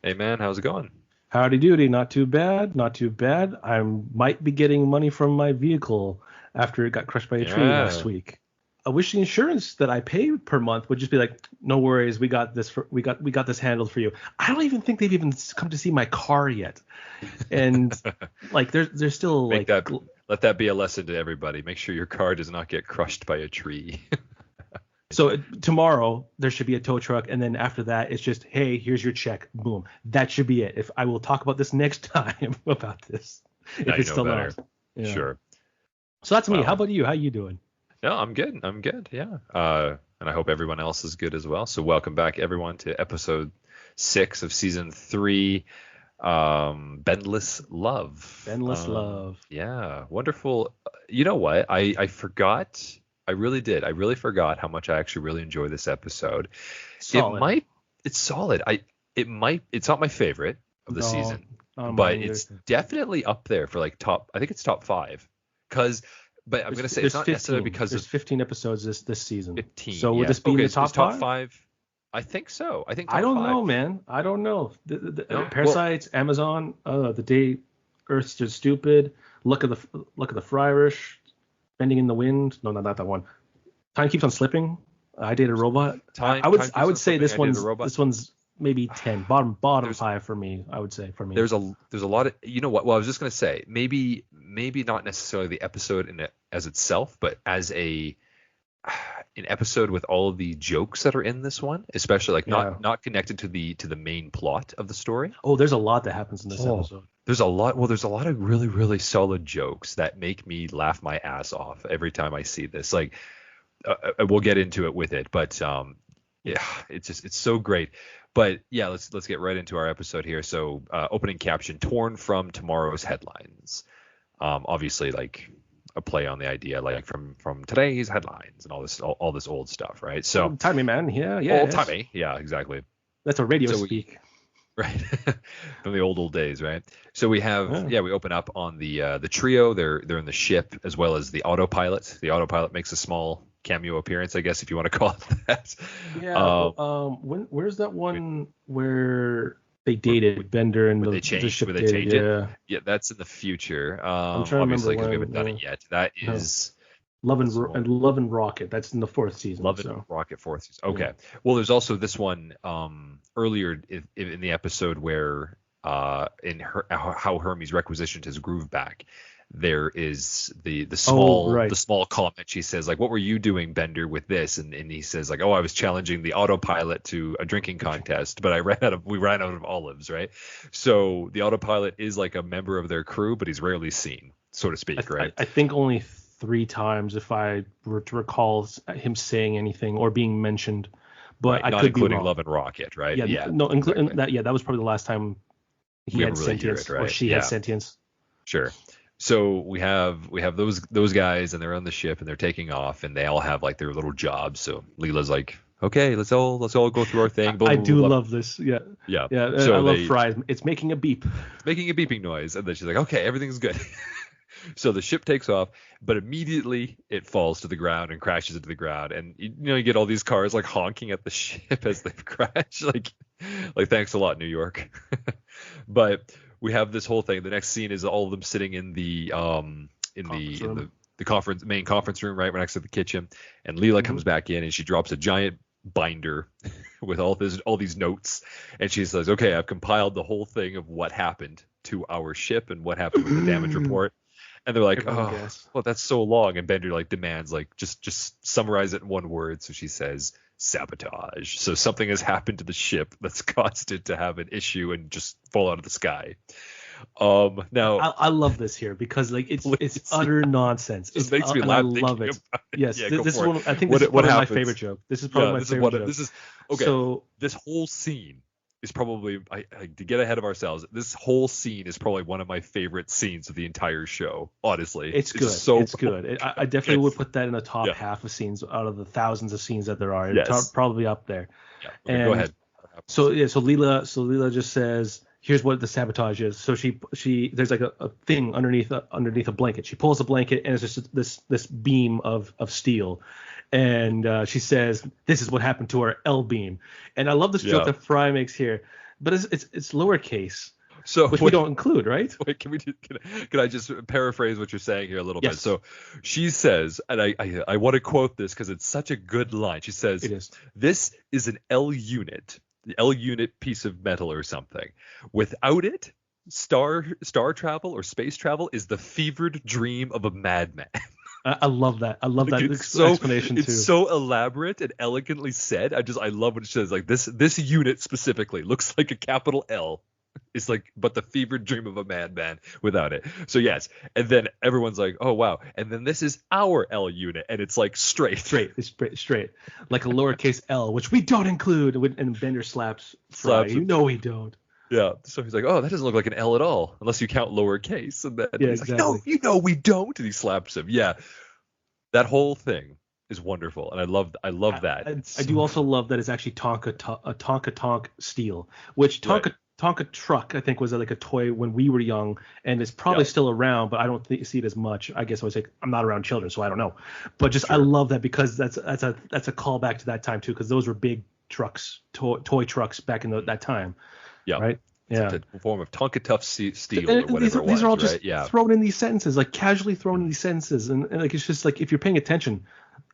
Hey man, how's it going? Howdy doody, not too bad, not too bad. I might be getting money from my vehicle after it got crushed by a tree last Yeah. week. I wish the insurance that I pay per month would just be like, no worries, we got this we got this handled for you. I don't even think they've even come to see my car yet, and like there's still Make like that Let that be a lesson to everybody. Make sure your car does not get crushed by a tree. so tomorrow there should be a tow truck, and then after that it's just hey, here's your check, boom. That should be it. If I will talk about this next time about this, Now if you it's know still not. better. Yeah. Sure. So that's me. How Well, about you? How you doing? no, I'm good. I'm good. Yeah. And I hope everyone else is good as well. So welcome back everyone to episode 6 of season 3, Bendless Love. Bendless Love. Yeah, wonderful. You know what? I forgot. I really did. I really forgot how much I actually really enjoy this episode. It Solid. might, it's solid. It's not my favorite of the No, season, not but mine either. it's definitely up there for like top. I think it's top 5. Cause, but I'm gonna say it's There's not necessarily 15. because There's of 15 episodes this season. 15. So would Yes. this be in Okay. the Is top top five? 5? I think so. I think I top don't 5. know, man. I don't know. No. Well, Parasites, Amazon, the day Earth stood stupid. Look at the Friarish, bending in the wind. No, not that one. Time keeps on slipping. I date a robot. I, I would time I keeps on would say slipping. this I did the one's robot. this one's maybe 10. Bottom There's five for me. I would say for me. there's a lot of, you know what, well, I was just going to say maybe not necessarily the episode in it as itself, but as an episode with all of the jokes that are in this one, especially like Yeah. not connected to the main plot of the story. Oh, there's a lot that happens in this Oh, episode. there's a lot of really really solid jokes that make me laugh my ass off every time I see this. Like we'll get into it with it, but yeah, it's so great. But yeah, let's get right into our episode here. So opening caption: torn from tomorrow's headlines. Obviously, like a play on the idea, like from today's headlines and all this old stuff, right? So Old timey man. Yeah, old yes. timey, yeah, exactly. That's a radio So speak. right from the old days, right? So we have, Yeah. yeah, we open up on the trio. They're in the ship, as well as the autopilot. The autopilot makes a small cameo appearance, I guess, if you want to call it that. Yeah. um Where's that one where they dated Bender and the ship where they dated? change it. Yeah. Yeah, that's in the future, I'm trying to remember obviously, because we haven't done when. it yet. That No. is And Love and Rocket. That's in the fourth season. Love and So Rocket, fourth season. yeah. Okay. Well, there's also this one earlier in the episode where in how Hermes requisitioned his groove back. There is the Oh, small right. comment. She says, like, what were you doing, Bender, with this? And he says, like, oh, I was challenging the autopilot to a drinking contest, but we ran out of olives, right? So the autopilot is like a member of their crew, but he's rarely seen, so to speak, right? I think only 3 times, if I were to recall him saying anything or being mentioned, but Right, I not could be including wrong. Love and Rocket, right? Yeah, Yeah, no, exactly. that. Yeah, that was probably the last time he We had ever really hear sentience it, or right? she had Yeah. sentience. Sure. So we have those guys, and they're on the ship and they're taking off, and they all have like their little jobs. So Leela's like, okay, let's all go through our thing. Blah I blah blah do blah. love this. Yeah, Yeah. yeah. I So love they fries. It's making a beep. it's making a beeping noise, and then she's like, okay, everything's good. So the ship takes off, but immediately it falls to the ground and crashes into the ground, and you get all these cars like honking at the ship as they've crashed, like thanks a lot, New York. But we have this whole thing. The next scene is all of them sitting in the Conference in room. the main conference room, right next to the kitchen, and Leela Hmm. comes back in and she drops a giant binder with all these notes, and she says, okay, I've compiled the whole thing of what happened to our ship and what happened with the damage report. And they're like, Everyone oh, guess. well, that's so long. And Bender like demands, like, just summarize it in one word. So she says sabotage. So something has happened to the ship that's caused it to have an issue and just fall out of the sky. Now, I love this here because like it's please, utter nonsense. just makes me And I laugh love thinking it. about it. Yes, Yeah, go this is for it. one. I think this is What probably my happens? favorite joke. This is probably Yeah, my favorite joke. this is okay. So This whole scene is probably, to get ahead of ourselves, this whole scene is probably one of my favorite scenes of the entire show. Honestly, it's good. just so It's good. I definitely would it's, put that in the top yeah, half of scenes out of the thousands of scenes that there are. yes, Probably up there. yeah. Okay, go And ahead. What so happens? yeah, so Leela just says, "Here's what the sabotage is." So she there's like a thing underneath a blanket. She pulls the blanket and it's just this beam of steel, and she says, "This is what happened to our L beam." And I love this joke Yeah, that Fry makes here. but it's lowercase, So which we don't include, right? wait, can I just paraphrase what you're saying here a little bit? Yes. So she says, and I want to quote this because it's such a good line. She says, It is. "This is an L unit, the L unit piece of metal or something. Without it, star travel or space travel is the fevered dream of a madman." I love that. I love that explanation too. It's so elaborate and elegantly said. I love what it says. Like this unit specifically looks like a capital L. It's like, but the fevered dream of a madman without it. So yes, and then everyone's like, oh wow, and then this is our L unit, and it's like straight, like a lowercase L, which we don't include. And Bender slaps Fry. You know we don't. Yeah. So he's like, oh, that doesn't look like an L at all, unless you count lowercase. And then he's exactly. like, no, you know we don't. And he slaps him. Yeah. That whole thing is wonderful, and I love that. I do also love that it's actually Tonka Tonk steel, which Tonka truck I think was like a toy when we were young, and it's probably still around, but I don't see it as much. I guess I was like, I'm not around children, so I don't know. But just I love that because that's a callback to that time too, because those were big trucks, toy trucks back in that time. Yeah. Right. Yeah. It's a form of Tonka tough steel or whatever it was. These are all right? just thrown in these sentences, like casually thrown in these sentences, and like it's just like if you're paying attention,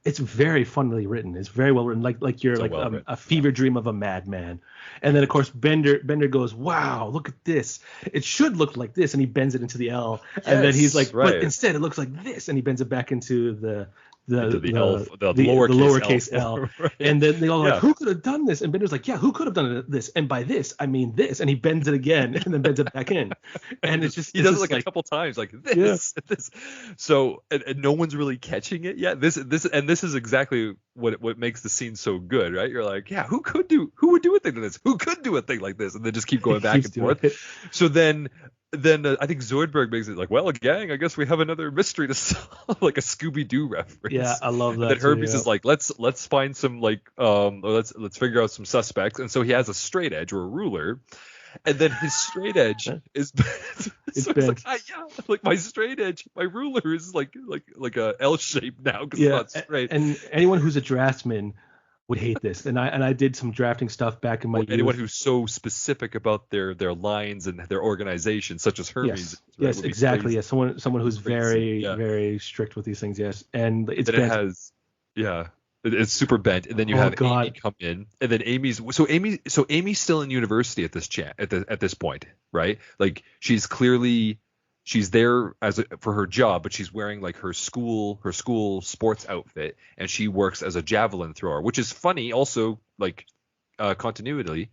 it's very funnily written. It's very well written, like you're like a fever dream of a madman. And then of course Bender goes, wow, look at this. It should look like this, and he bends it into the L, and then he's like, but instead it looks like this, and he bends it back into the lowercase L. Right. And then they all like, who could have done this? And Bender's like, yeah, who could have done this? And by this, I mean this. And he bends it again and then bends it back in. And it's just, he does it like a couple times, like this, this. So, and no one's really catching it yet. This is exactly what makes the scene so good, right? You're like, yeah, who would do a thing like this? Who could do a thing like this? And then just keep going back and forth. So then I think Zoidberg makes it like, well, gang, I guess we have another mystery to solve, like a Scooby-Doo reference. Yeah, I love that. And then Herbie's is like, let's find some like or let's figure out some suspects. And so he has a straight edge or a ruler, and then his straight edge is it's bent. Like my straight edge, my ruler is like a L shape now because it's not straight. And anyone who's a draftsman would hate this, and I did some drafting stuff back in my youth. Anyone who's so specific about their lines and their organization, such as Hermes. Yes, exactly. Yes, someone who's very very strict with these things. Yes, and it's bent. It has, it's super bent, and then you have Amy come in, and then Amy's still in university at this point, right? Like she's there for her job, but she's wearing like her school sports outfit, and she works as a javelin thrower, which is funny. Also, like continuity,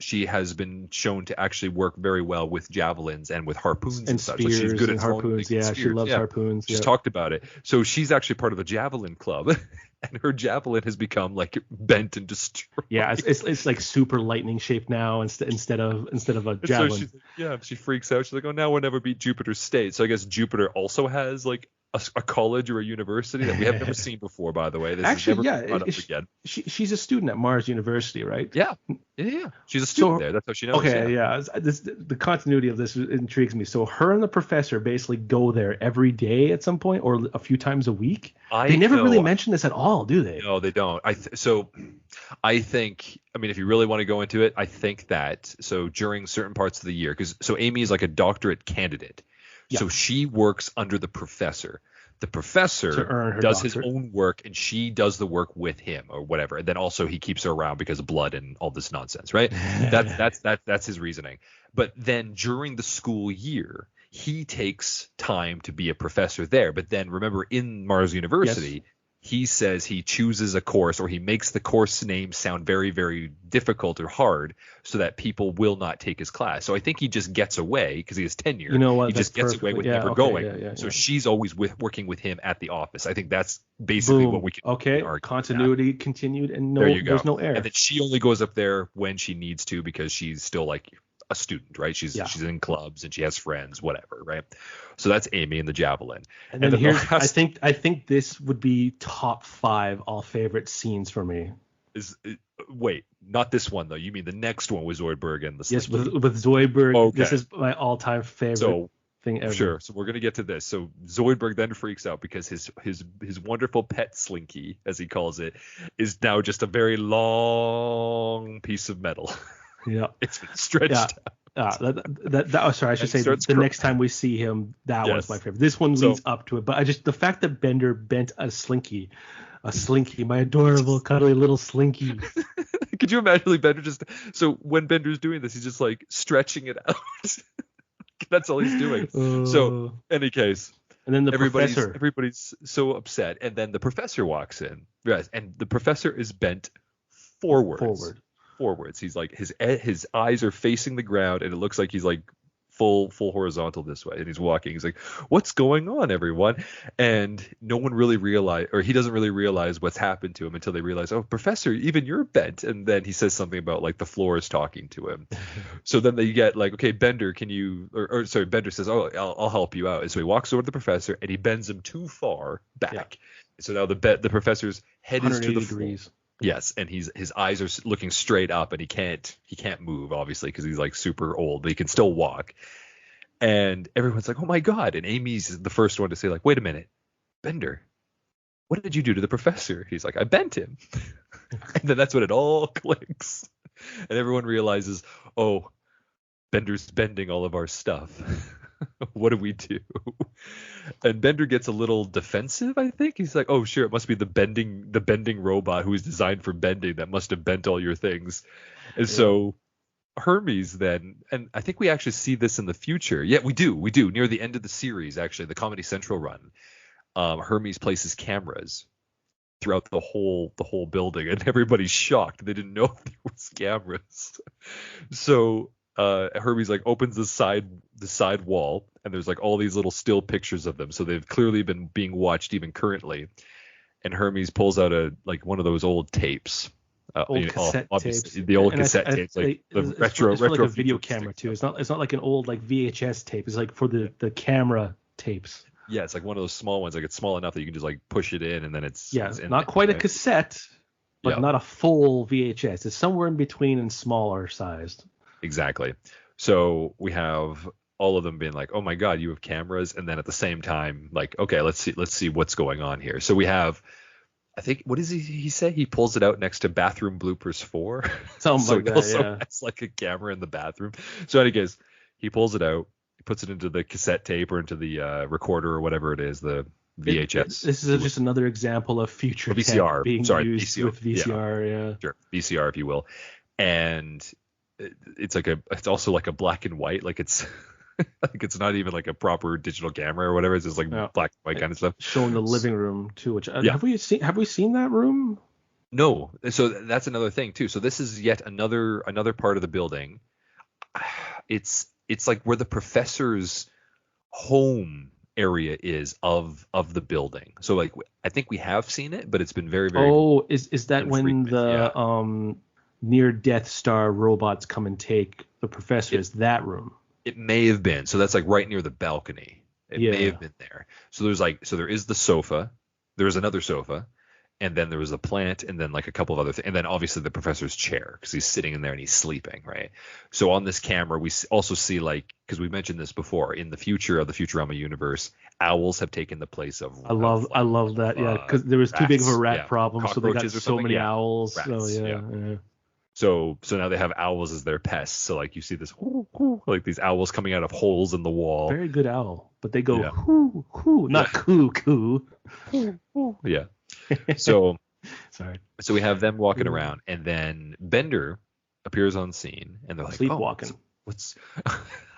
she has been shown to actually work very well with javelins and with harpoons and such. Spears, like she's good at harpoons. Yeah, she loves harpoons. She's talked about it. So she's actually part of a javelin club. And her javelin has become like bent and destroyed. Yeah, it's like super lightning shaped now instead of a javelin. So she freaks out. She's like, oh, now we'll never beat Jupiter State. So I guess Jupiter also has like a college or a university that we have never seen before, by the way. This actually, is never again. She's a student at Mars University, right? Yeah. She's a student there. That's how she knows. Okay, the continuity of this intrigues me. So her and the professor basically go there every day at some point, or a few times a week. They never really mention this at all, do they? No, they don't. I think, if you really want to go into it, I think that during certain parts of the year, because Amy is like a doctorate candidate. Yeah. So she works under the professor. The professor does his own work, and she does the work with him or whatever. And then also he keeps her around because of blood and all this nonsense, right? That's his reasoning. But then during the school year, he takes time to be a professor there. But then remember, in Mars University, he says he chooses a course, or he makes the course name sound very, very difficult or hard so that people will not take his class. So I think he just gets away because he has tenure. You know what? He just gets away with never going. So she's always working with him at the office. I think that's basically what we can argue. Continuity continued, and there's no error. And then she only goes up there when she needs to because she's still like a student, right? She's in clubs and she has friends, whatever, right? So that's Amy and the javelin. And then here's I think this would be top 5 all favorite scenes for me. Wait, not this one though. You mean the next one with Zoidberg and the Slinky? Yes, with Zoidberg. Okay. This is my all-time favorite thing ever. Sure. So we're gonna get to this. So Zoidberg then freaks out because his wonderful pet Slinky, as he calls it, is now just a very long piece of metal. Yeah. It's been stretched Yeah. out. Sorry, I should say the next time we see him, that was my favorite. This one leads up to it, but the fact that Bender bent a slinky, my adorable, cuddly little slinky. Could you imagine like Bender just, so when Bender's doing this, he's just like stretching it out. That's all he's doing. So, any case. And then everybody's so upset. And then the professor walks in. Yes, and the professor is bent forwards. He's like, his eyes are facing the ground, and it looks like he's like full horizontal this way, and he's walking. He's like, what's going on, everyone? And no one really he doesn't really realize what's happened to him until they realize, oh, professor, even you're bent. And then he says something about like the floor is talking to him. So then they get like, okay, Bender, can you, Bender says, oh, I'll help you out. And so he walks over to the professor and he bends him too far back. Yeah. So now the professor's head is to the degrees. Floor. Yes, and his eyes are looking straight up, and he can't move, obviously, because he's like super old, but he can still walk. And everyone's like, oh my god. And Amy's the first one to say like, wait a minute, Bender, what did you do to the professor? He's like, I bent him. And then that's when it all clicks, and everyone realizes, oh, Bender's bending all of our stuff. What do we do? And Bender gets a little defensive, I think. He's like, oh, sure, it must be the bending robot who is designed for bending that must have bent all your things. And so Hermes then, and I think we actually see this in the future. Yeah, we do. Near the end of the series, actually, the Comedy Central run, Hermes places cameras throughout the whole building, and everybody's shocked. They didn't know there was cameras. So Hermes like opens the side wall, and there's like all these little still pictures of them, so they've clearly been being watched even currently. And Hermes pulls out one of those old tapes, cassette tapes, the old cassette tapes, like the retro like a video camera too. It's not like an old like VHS tape. It's like for the camera tapes. Yeah, it's like one of those small ones. Like it's small enough that you can just like push it in, and then it's not quite a cassette, but not a full VHS. It's somewhere in between and smaller sized. Exactly. So we have all of them being like, oh my god, you have cameras, and then at the same time like, okay, let's see what's going on here. So we have, I think, what does he say? He pulls it out next to Bathroom Bloopers 4. Something like that, It's like a camera in the bathroom. So anyways, he pulls it out, he puts it into the cassette tape or into the recorder or whatever it is, the VHS. This is just another example of future VCR being used VCR. With VCR, Sure, VCR, if you will. And it's also like a black and white, like it's like it's not even like a proper digital camera or whatever. It's just like black and white kind of stuff. Showing the living room too, which have we seen that room? No. So that's another thing too. So this is yet another part of the building. It's like where the professor's home area is of the building. So like I think we have seen it, but it's been very, very. Oh, is that when the near Death Star robots come and take the professor? Is that room? It may have been. So that's like right near the balcony. It may have been there. So there is the sofa. There's another sofa, and then there was a plant, and then like a couple of other things, and then obviously the professor's chair because he's sitting in there and he's sleeping, right? So on this camera we also see, like, because we mentioned this before, in the future of the Futurama universe, owls have taken the place of. I love that, because there was too big of a rat problem, so they got so many owls. Rats, so So now they have owls as their pests. So like you see this like these owls coming out of holes in the wall. Very good owl, but they go hoo hoo, not coo coo. Yeah. So sorry. So we have them walking around, and then Bender appears on scene, and they're like, sleepwalking. What's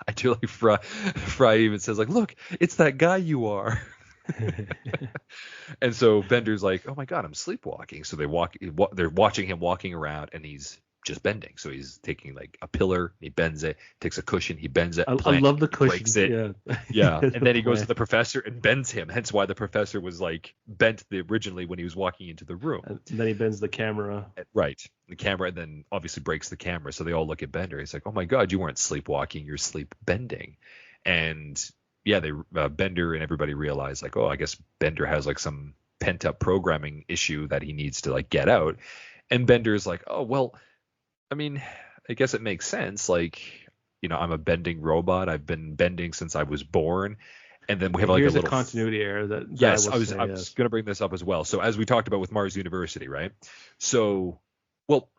I do like Fry even says like, look, it's that guy you are. And so Bender's like, oh my god, I'm sleepwalking. So they're watching him walking around, and he's just bending. So he's taking like a pillar, he bends it, takes a cushion, he bends it. I love the cushion. Breaks it. Yeah. And then he goes to the professor and bends him. Hence why the professor was like bent originally when he was walking into the room. And then he bends the camera. Right. The camera, and then obviously breaks the camera. So they all look at Bender. He's like, oh my god, you weren't sleepwalking, you're sleep bending. And Bender and everybody realize like, oh, I guess Bender has like some pent up programming issue that he needs to like get out. And Bender's like, oh, well, I mean, I guess it makes sense. Like, I'm a bending robot. I've been bending since I was born. And then we have like here's a little continuity error that. Yes, I was going to bring this up as well. So as we talked about with Mars University, right? So, well,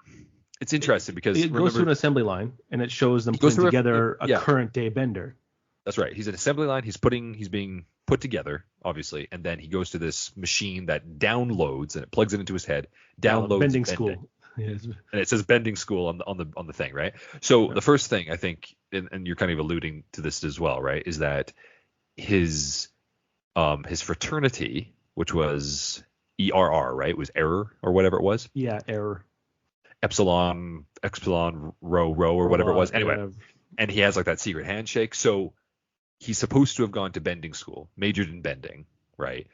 it's interesting because it goes through an assembly line and it shows them putting together a current day bender. That's right. He's an assembly line. He's being put together, obviously, and then he goes to this machine that downloads and it plugs it into his head. Downloads bending school. Yes. And it says bending school on the thing, right? So the first thing I think, and you're kind of alluding to this as well, right, is that his fraternity, which was ERR, right, was error or whatever it was. Yeah, error. Epsilon, rho, or whatever it was. Anyway, and he has like that secret handshake. So he's supposed to have gone to bending school, majored in bending, right?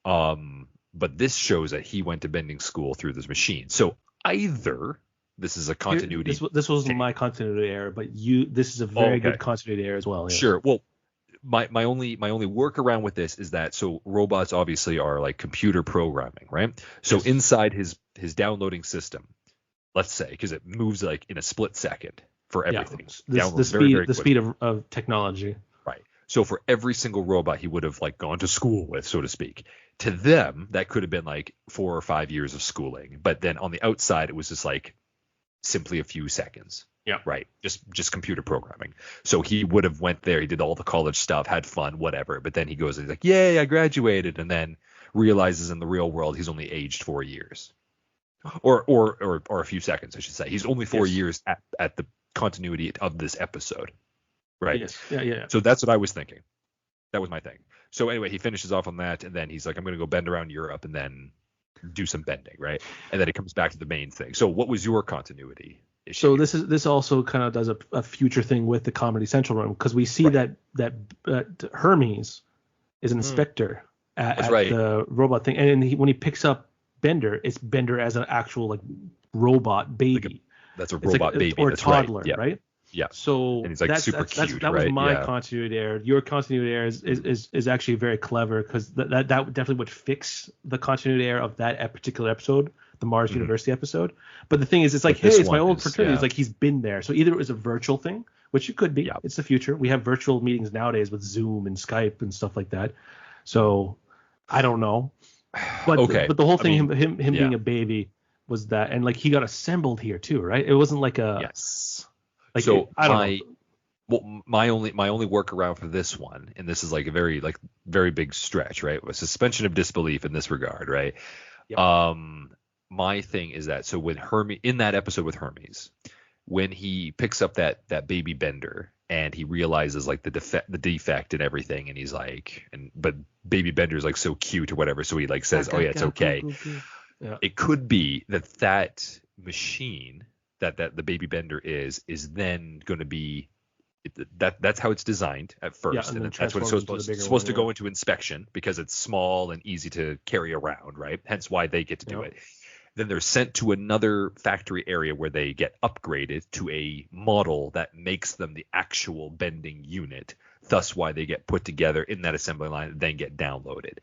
But this shows that he went to bending school through this machine. So either this is a continuity. This wasn't my continuity error, but this is a very good continuity error as well. Yeah. Sure. Well, my only workaround with this is that so robots obviously are like computer programming, right? So inside his downloading system, let's say, because it moves like in a split second for everything. The speed of technology. Right. So for every single robot he would have like gone to school with, so to speak, to them that could have been like 4 or 5 years of schooling. But then on the outside, it was just like simply a few seconds. Yeah. Right. Just computer programming. So he would have went there. He did all the college stuff, had fun, whatever. But then he goes and he's like, yay, I graduated. And then realizes in the real world he's only aged 4 years. Or a few seconds, I should say. He's only 4 years at the continuity of this episode. Right. Yes. Yeah. So that's what I was thinking. That was my thing. So anyway, he finishes off on that, and then he's like, I'm going to go bend around Europe and then do some bending, right? And then it comes back to the main thing. So what was your continuity issue? So this also kind of does a future thing with the Comedy Central room, because we see that Hermes is an inspector at the robot thing, and when he picks up Bender, it's Bender as an actual like robot baby. That's a robot baby or toddler, right? Yeah. So and he's like super cute, that was my continuity error. Your continuity error is actually very clever, because that definitely would fix the continuity error of that particular episode, the Mars University episode. But the thing is, it's like, hey, it's my old fraternity. It's like he's been there. So either it was a virtual thing, which it could be. Yeah. It's the future. We have virtual meetings nowadays with Zoom and Skype and stuff like that. So I don't know. But but the whole thing, him being a baby, was that, and like he got assembled here too, right? It wasn't like a Like, so I don't know. Well, my only workaround for this one, and this is like a very big stretch, right? Was suspension of disbelief in this regard, right? Yep. My thing is that so when Hermes in that episode with Hermes, when he picks up that baby Bender and he realizes like the defect and everything, and he's like, but baby Bender's like so cute or whatever, so he like says, oh yeah, it's okay. Yeah. It could be that machine that the baby Bender is then going to be that's how it's designed at first, and that's what it's supposed to go into inspection, because it's small and easy to carry around, right? Hence why they get to do it. Then they're sent to another factory area where they get upgraded to a model that makes them the actual bending unit, thus why they get put together in that assembly line and then get downloaded.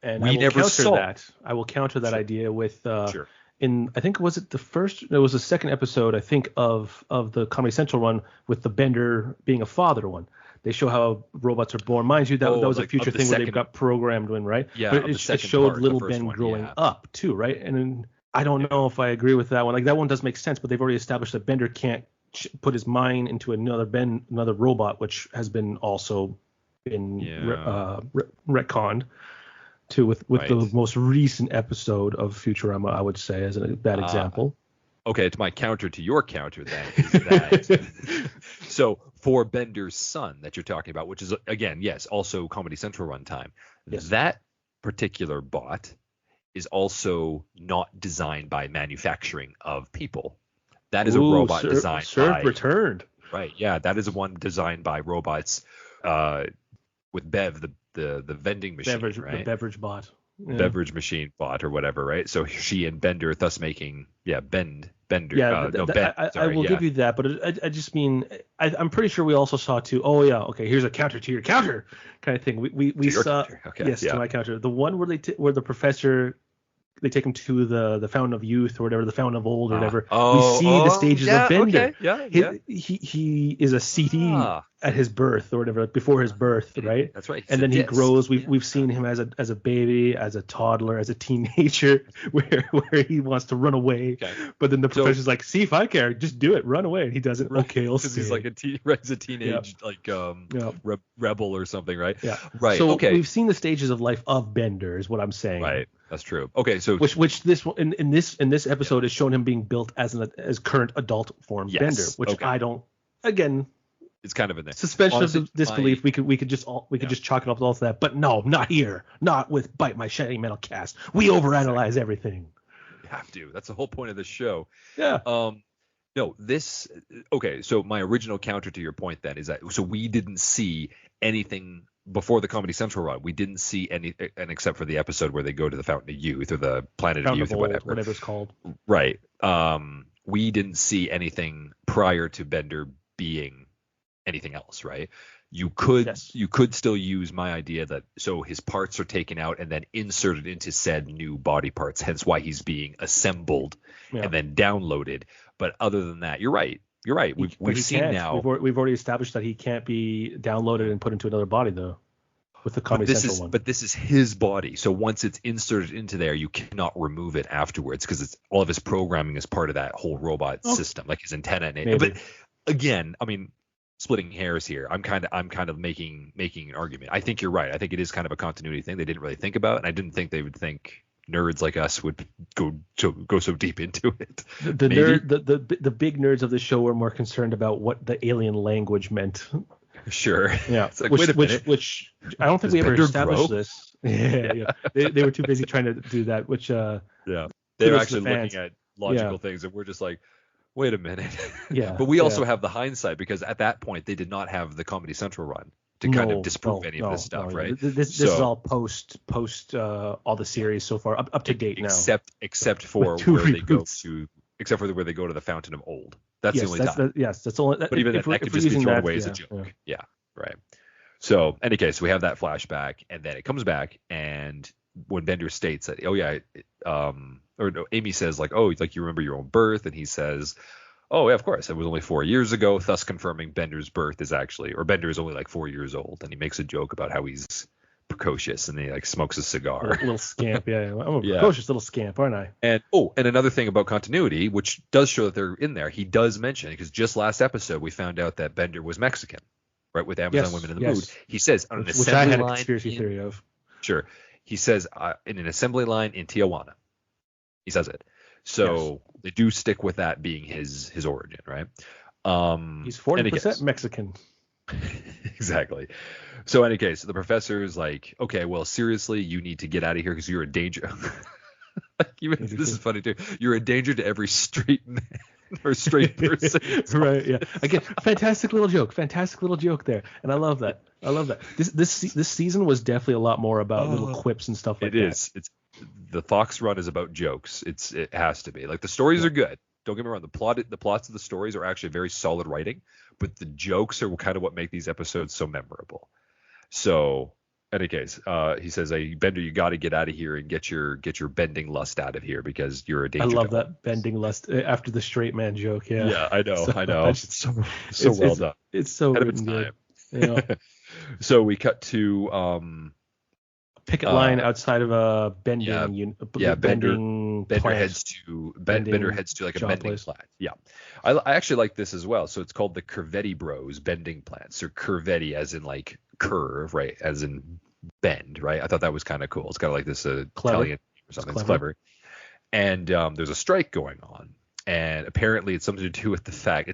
And I will counter that idea with I think was the second episode, I think, of the Comedy Central one with the Bender being a father one. They show how robots are born. Mind you, that was a future thing where they got programmed in, right? Yeah. But it showed little Ben growing up too, right? And then, I don't know if I agree with that one. Like, that one does make sense, but they've already established that Bender can't put his mind into another robot, which has been also been retconned to with the most recent episode of Futurama, I would say, as a bad example. Okay, it's my counter to your counter then. Is that so for Bender's son that you're talking about, which is again, yes, also Comedy Central runtime. Yes. That particular bot is also not designed by manufacturing of people. That is a robot designed by returned. Right. Yeah, that is one designed by robots with Bev, the vending machine, right? The beverage bot. Yeah. Beverage machine bot or whatever, right? So she and Bender thus making Bender. Yeah, I will give you that, but I just mean I'm pretty sure we also saw too. Oh yeah, okay. Here's a counter to your counter kind of thing. We saw to my counter. The one where where the professor to the fountain of youth or whatever, the fountain of old or whatever. Oh, we see the stages of Bender. Okay, yeah. He is a CT at his birth or whatever, before his birth, right? That's right. And then he grows. We've seen him as a baby, as a toddler, as a teenager, where he wants to run away. Okay. But then the professor's like, see if I care, just do it, run away. And he does it. Right. Okay, I'll see. He's like he's a teenage rebel or something, right? Yeah. Right. So okay. We've seen the stages of life of Bender, is what I'm saying. Right. That's true. Okay. So which this in this episode is showing him being built as current adult form Bender, which I don't. Again, it's kind of in there. Suspension of disbelief. We could just chalk it up all to that. But no, not here. Not with Bite My Shiny Metal Cast. We overanalyze everything. You have to. That's the whole point of this show. Yeah. No, this. Okay. So my original counter to your point then is that we didn't see anything before the Comedy Central run. We didn't see any, and except for the episode where they go to the Fountain of Youth or the Planet of Youth or whatever it's called. Right. We didn't see anything prior to Bender being anything else, right? You could still use my idea that so his parts are taken out and then inserted into said new body parts, hence why he's being assembled and then downloaded. But other than that, you're right. We've seen now. We've already established that he can't be downloaded and put into another body though. With the Comedy Central one. But this is his body. So once it's inserted into there, you cannot remove it afterwards because it's all of his programming is part of that whole robot system, like his antenna. But again, I mean, splitting hairs here. I'm kind of making an argument. I think you're right. I think it is kind of a continuity thing they didn't really think about, and I didn't think they would think nerds like us would go so deep into it. The big nerds of the show were more concerned about what the alien language meant. Sure. Yeah. It's like, wait a minute. Which I don't think we ever established this. Yeah. They were too busy trying to do that. Which they're actually looking at logical things, and we're just like, wait a minute. Yeah. But we also have the hindsight because at that point they did not have the Comedy Central run to kind of disprove any of this stuff, right? This is all post all the series so far up to date now. Except for where they go to the Fountain of Old. That's the only time. That's only. But even that could just be thrown away as a joke. Yeah, right. So, in any case, we have that flashback, and then it comes back, and when Bender states that, Amy says like, oh, like you remember your own birth, and he says, oh yeah, of course, it was only 4 years ago, thus confirming Bender's birth is actually, or Bender is only like 4 years old, and he makes a joke about how he's precocious and he like smokes a cigar. Little scamp, yeah. I'm a precocious little scamp, aren't I? And another thing about continuity, which does show that they're in there, he does mention, because just last episode we found out that Bender was Mexican, right? With Amazon Women in the Mood. He says on an assembly line. Which I had a conspiracy theory of. Sure. He says in an assembly line in Tijuana. He says it. So they do stick with that being his origin, right? He's 40% Mexican. Exactly. So in any case, the professor is like, okay, well, seriously, you need to get out of here because you're a danger. This is funny too. You're a danger to every straight man or straight person. Right. Yeah. Again, fantastic little joke there, and I love that. This season was definitely a lot more about little quips and stuff like that. It is. It's the Fox run is about jokes. It has to be. Like the stories are good. Don't get me wrong. The plots of the stories are actually very solid writing, but the jokes are kind of what make these episodes so memorable. So, in any case, he says, "Hey, Bender, you got to get out of here and get your bending lust out of here because you're a danger." I love that bending lust after the straight man joke. Yeah. Yeah, I know. It's so well done. It's so written good. Yeah. So we cut to picket line outside of a bending Bender heads to like a bending plant. Yeah, I actually like this as well. So it's called the Curvetti Bros Bending Plant. So Curvetti as in like curve, right? As in bend, right? I thought that was kind of cool. It's kind of like this Italian or something. It's clever. And there's a strike going on. And apparently it's something to do with the fact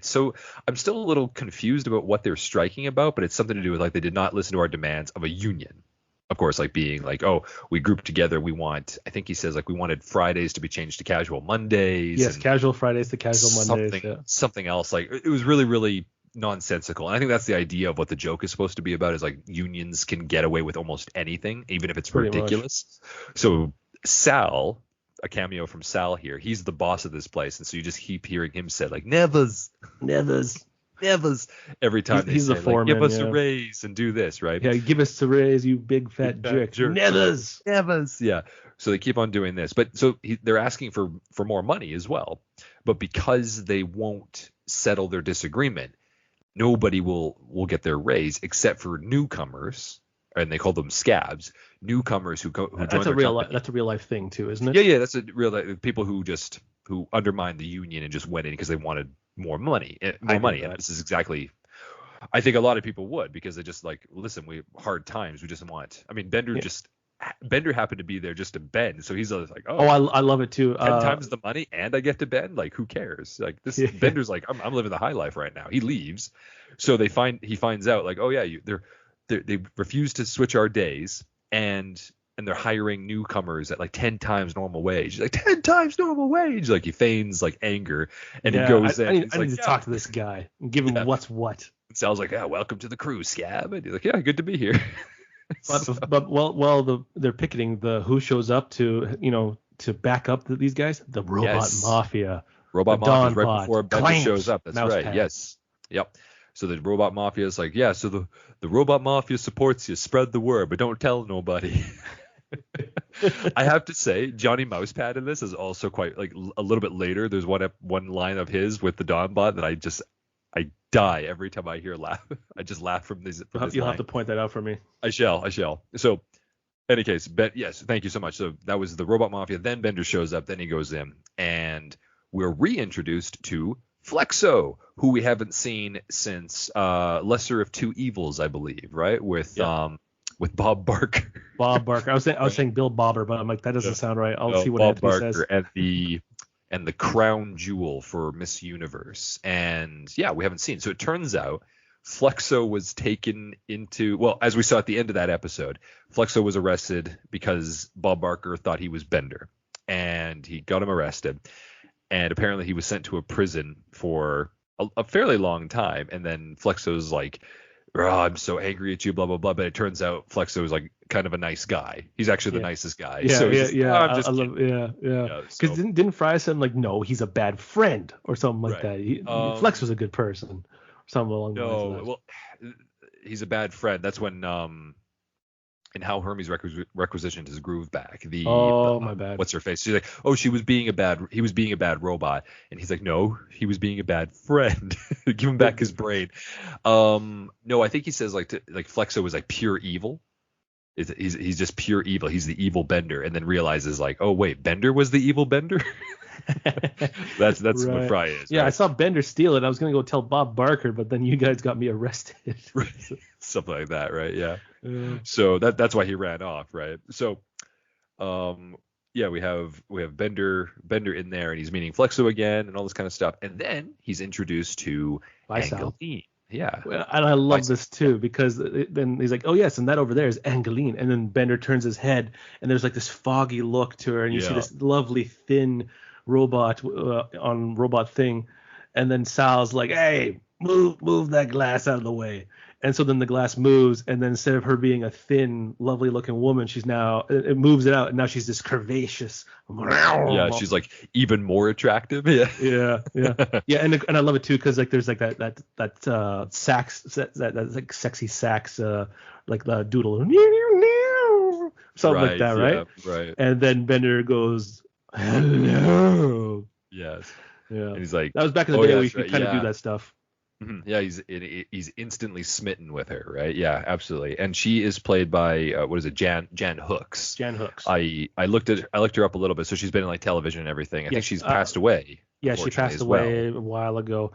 I'm still a little confused about what they're striking about, but it's something to do with like they did not listen to our demands of a union. Of course, like being like, oh, we grouped together. I think he says like we wanted Fridays to be changed to casual Mondays. Yes, casual Fridays to casual Mondays. Something else. Like it was really, really nonsensical. And I think that's the idea of what the joke is supposed to be about is like unions can get away with almost anything, even if it's pretty ridiculous. Much. So Sal, a cameo from Sal here, he's the boss of this place. And so you just keep hearing him say like, nevers. nevers every time He's the say, foreman, give us a yeah. raise and do this, right? Yeah, give us a raise, you big fat jerk. Nevers. Nevers. Yeah. So they keep on doing this. But so they're asking for more money as well. But because they won't settle their disagreement, nobody will get their raise except for newcomers, and they call them scabs. Newcomers who join their company. That's a real life thing too, isn't it? Yeah, that's a real people who undermined the union and just went in because they wanted more money. And this is exactly. I think a lot of people would, because they just like, listen, we hard times. We just want. I mean, Bender happened to be there just to bend, so he's like, oh, I love it too. 10 times the money, and I get to bend. Like, who cares? Like, this Bender's like, I'm living the high life right now. He leaves, so he finds out like, oh yeah, they refuse to switch our days, and they're hiring newcomers at like 10 times normal wage. He's like, 10 times normal wage. Like, he feigns like anger, and he goes in. I need to talk to this guy and give him what's what. And Sal's like, yeah, welcome to the crew, scab. And he's like, yeah, good to be here. But while they're picketing, who shows up to back up these guys? The robot mafia. Robot mafia is right before Bender shows up. That's right. Pad. Yes. Yep. So the robot mafia is like, yeah, so the robot mafia supports you. Spread the word, but don't tell nobody. I have to say, Johnny Mousepad in this is also quite, like, a little bit later. There's one line of his with the Donbot that I die every time I hear laugh. I just laugh from this. You'll have to point that out for me. I shall. So, any case, yes, thank you so much. So that was the robot mafia. Then Bender shows up. Then he goes in, and we're reintroduced to Flexo, who we haven't seen since Lesser of Two Evils, I believe, right? With Bob Barker. Bob Barker. I was saying Bill Bobber, but I'm like, that doesn't sound right. I'll see what Bob Anthony Barker says. and the crown jewel for Miss Universe. And yeah, we haven't seen. So it turns out Flexo was taken into, well, as we saw at the end of that episode, Flexo was arrested because Bob Barker thought he was Bender, and he got him arrested. And apparently he was sent to a prison for a fairly long time. And then Flexo's like, oh, I'm so angry at you, blah, blah, blah. But it turns out Flexo is like kind of a nice guy. He's actually the nicest guy. Yeah, so yeah. Because didn't Fry say, like, no, he's a bad friend or something like that. Flex was a good person or something along the lines of that. Well, he's a bad friend. That's when in How Hermes requisitioned his groove back. My bad. What's her face? She's like, oh, he was being a bad robot, and he's like, no, he was being a bad friend. Give him back his brain. No, I think he says like Flexo was like pure evil. He's just pure evil. He's the evil Bender, and then realizes like, oh wait, Bender was the evil Bender. That's right. What Fry is. Yeah, right? I saw Bender steal it. I was gonna go tell Bob Barker, but then you guys got me arrested. Something like that, right? Yeah. So that's why he ran off, right? So, we have Bender in there, and he's meeting Flexo again, and all this kind of stuff, and then he's introduced to Angeline. Yeah. And I love this too, because then he's like, oh yes, and that over there is Angeline, and then Bender turns his head, and there's like this foggy look to her, and you see this lovely thin robot on robot thing, and then Sal's like, hey, move that glass out of the way. And so then the glass moves, and then instead of her being a thin, lovely-looking woman, it moves it out, and now she's this curvaceous. Yeah, she's like even more attractive. Yeah. Yeah, and I love it too, because like there's like that sax, that like sexy sax, like the doodle, something like that, right? Yeah, right. And then Bender goes, hello. Yes. Yeah. And he's like, that was back in the day where you could kind of do that stuff. Mm-hmm. Yeah, he's instantly smitten with her, right? Yeah, absolutely. And she is played by Jan Hooks. Jan Hooks. I looked her up a little bit, so she's been in like television and everything. I think she's passed away. Yeah, she passed away a while ago.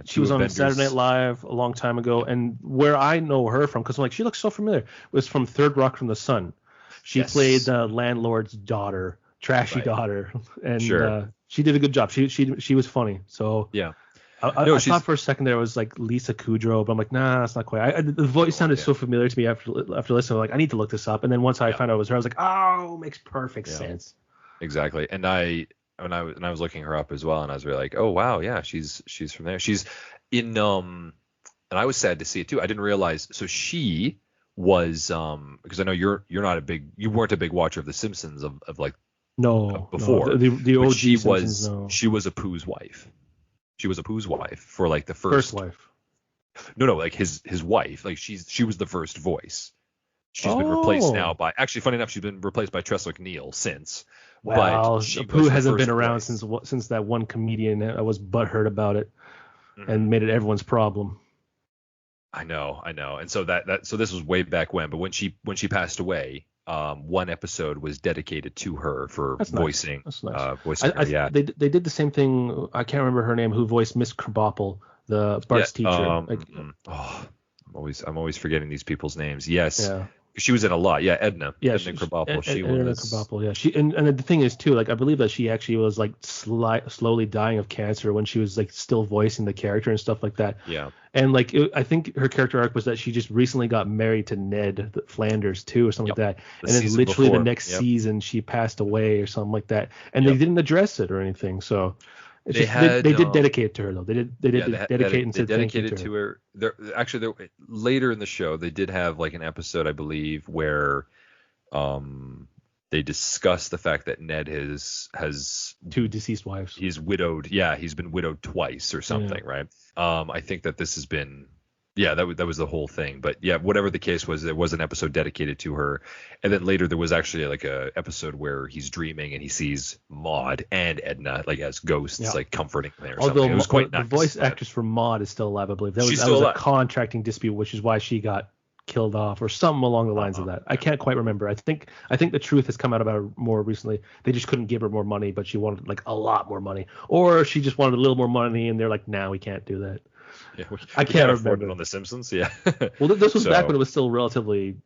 She was on Saturday Night Live a long time ago, and where I know her from, because I'm like, she looks so familiar, was from Third Rock from the Sun. She played the landlord's daughter, trashy daughter, and she did a good job. She was funny. So yeah. I thought for a second there was like Lisa Kudrow, but I'm like, nah, that's not quite. The voice sounded so familiar to me after listening. I'm like, I need to look this up. And then once I found out it was her, I was like, oh, makes perfect sense. Exactly. And when I was looking her up as well, and I was really like, oh wow, yeah, she's from there. She's in and I was sad to see it too. I didn't realize. So she was because I know you weren't a big watcher of The Simpsons of like before the OG she Simpsons, was Apu's wife. She was Apu's wife for like the First wife. No, like his wife. Like she was the first voice. She's been replaced now Oh. by, actually, funny enough, she's been replaced by Tress MacNeille since. Well, But she Apu was the hasn't been first around voice. since that one comedian that was butthurt about it Mhm. and made it everyone's problem. I know. And so so this was way back when. But when she passed away, one episode was dedicated to her for That's nice. voicing. That's nice. Voicing her. Yeah. They did the same thing. I can't remember her name. Who voiced Miss Krabappel, the Yeah. Bart's teacher? I'm always forgetting these people's names. Yes. Yeah. She was in a lot. Yeah. Edna. Yeah, Edna Krabappel. She Edna was. Krabappel, yeah. She and the thing is too, like I believe that she actually was like slowly dying of cancer when she was like still voicing the character and stuff like that. Yeah. And like I think her character arc was that she just recently got married to Ned Flanders too, or something like that. The and then season literally before. the next Yep. season she passed away or something like that. And they Yep. didn't address it or anything. So it's They just, had, they did dedicate it to her though. They did Yeah, dedicate and they said thank you dedicated to to her. her. Later in the show, they did have like an episode, I believe, where they discuss the fact that Ned has Two deceased wives. he's widowed. Yeah, he's been widowed twice or something, right? I think that this has been, yeah, that was the whole thing. But yeah, whatever the case was, there was an episode dedicated to her, and then later there was actually like a episode where he's dreaming and he sees Maud and Edna like as ghosts, like comforting him or Although something. It was quite the nice. voice but- actress for Maud is still alive, I believe. That She's was still a alive. contracting dispute, which is why she got killed off or something along the lines of that. I can't quite remember. I think the truth has come out about her more recently. They just couldn't give her more money, but she wanted like a lot more money, or she just wanted a little more money, and they're like, "Nah, we can't do that." Yeah, I can't afford remember. it on The Simpsons. Yeah. Well, this was So, back when it was still relatively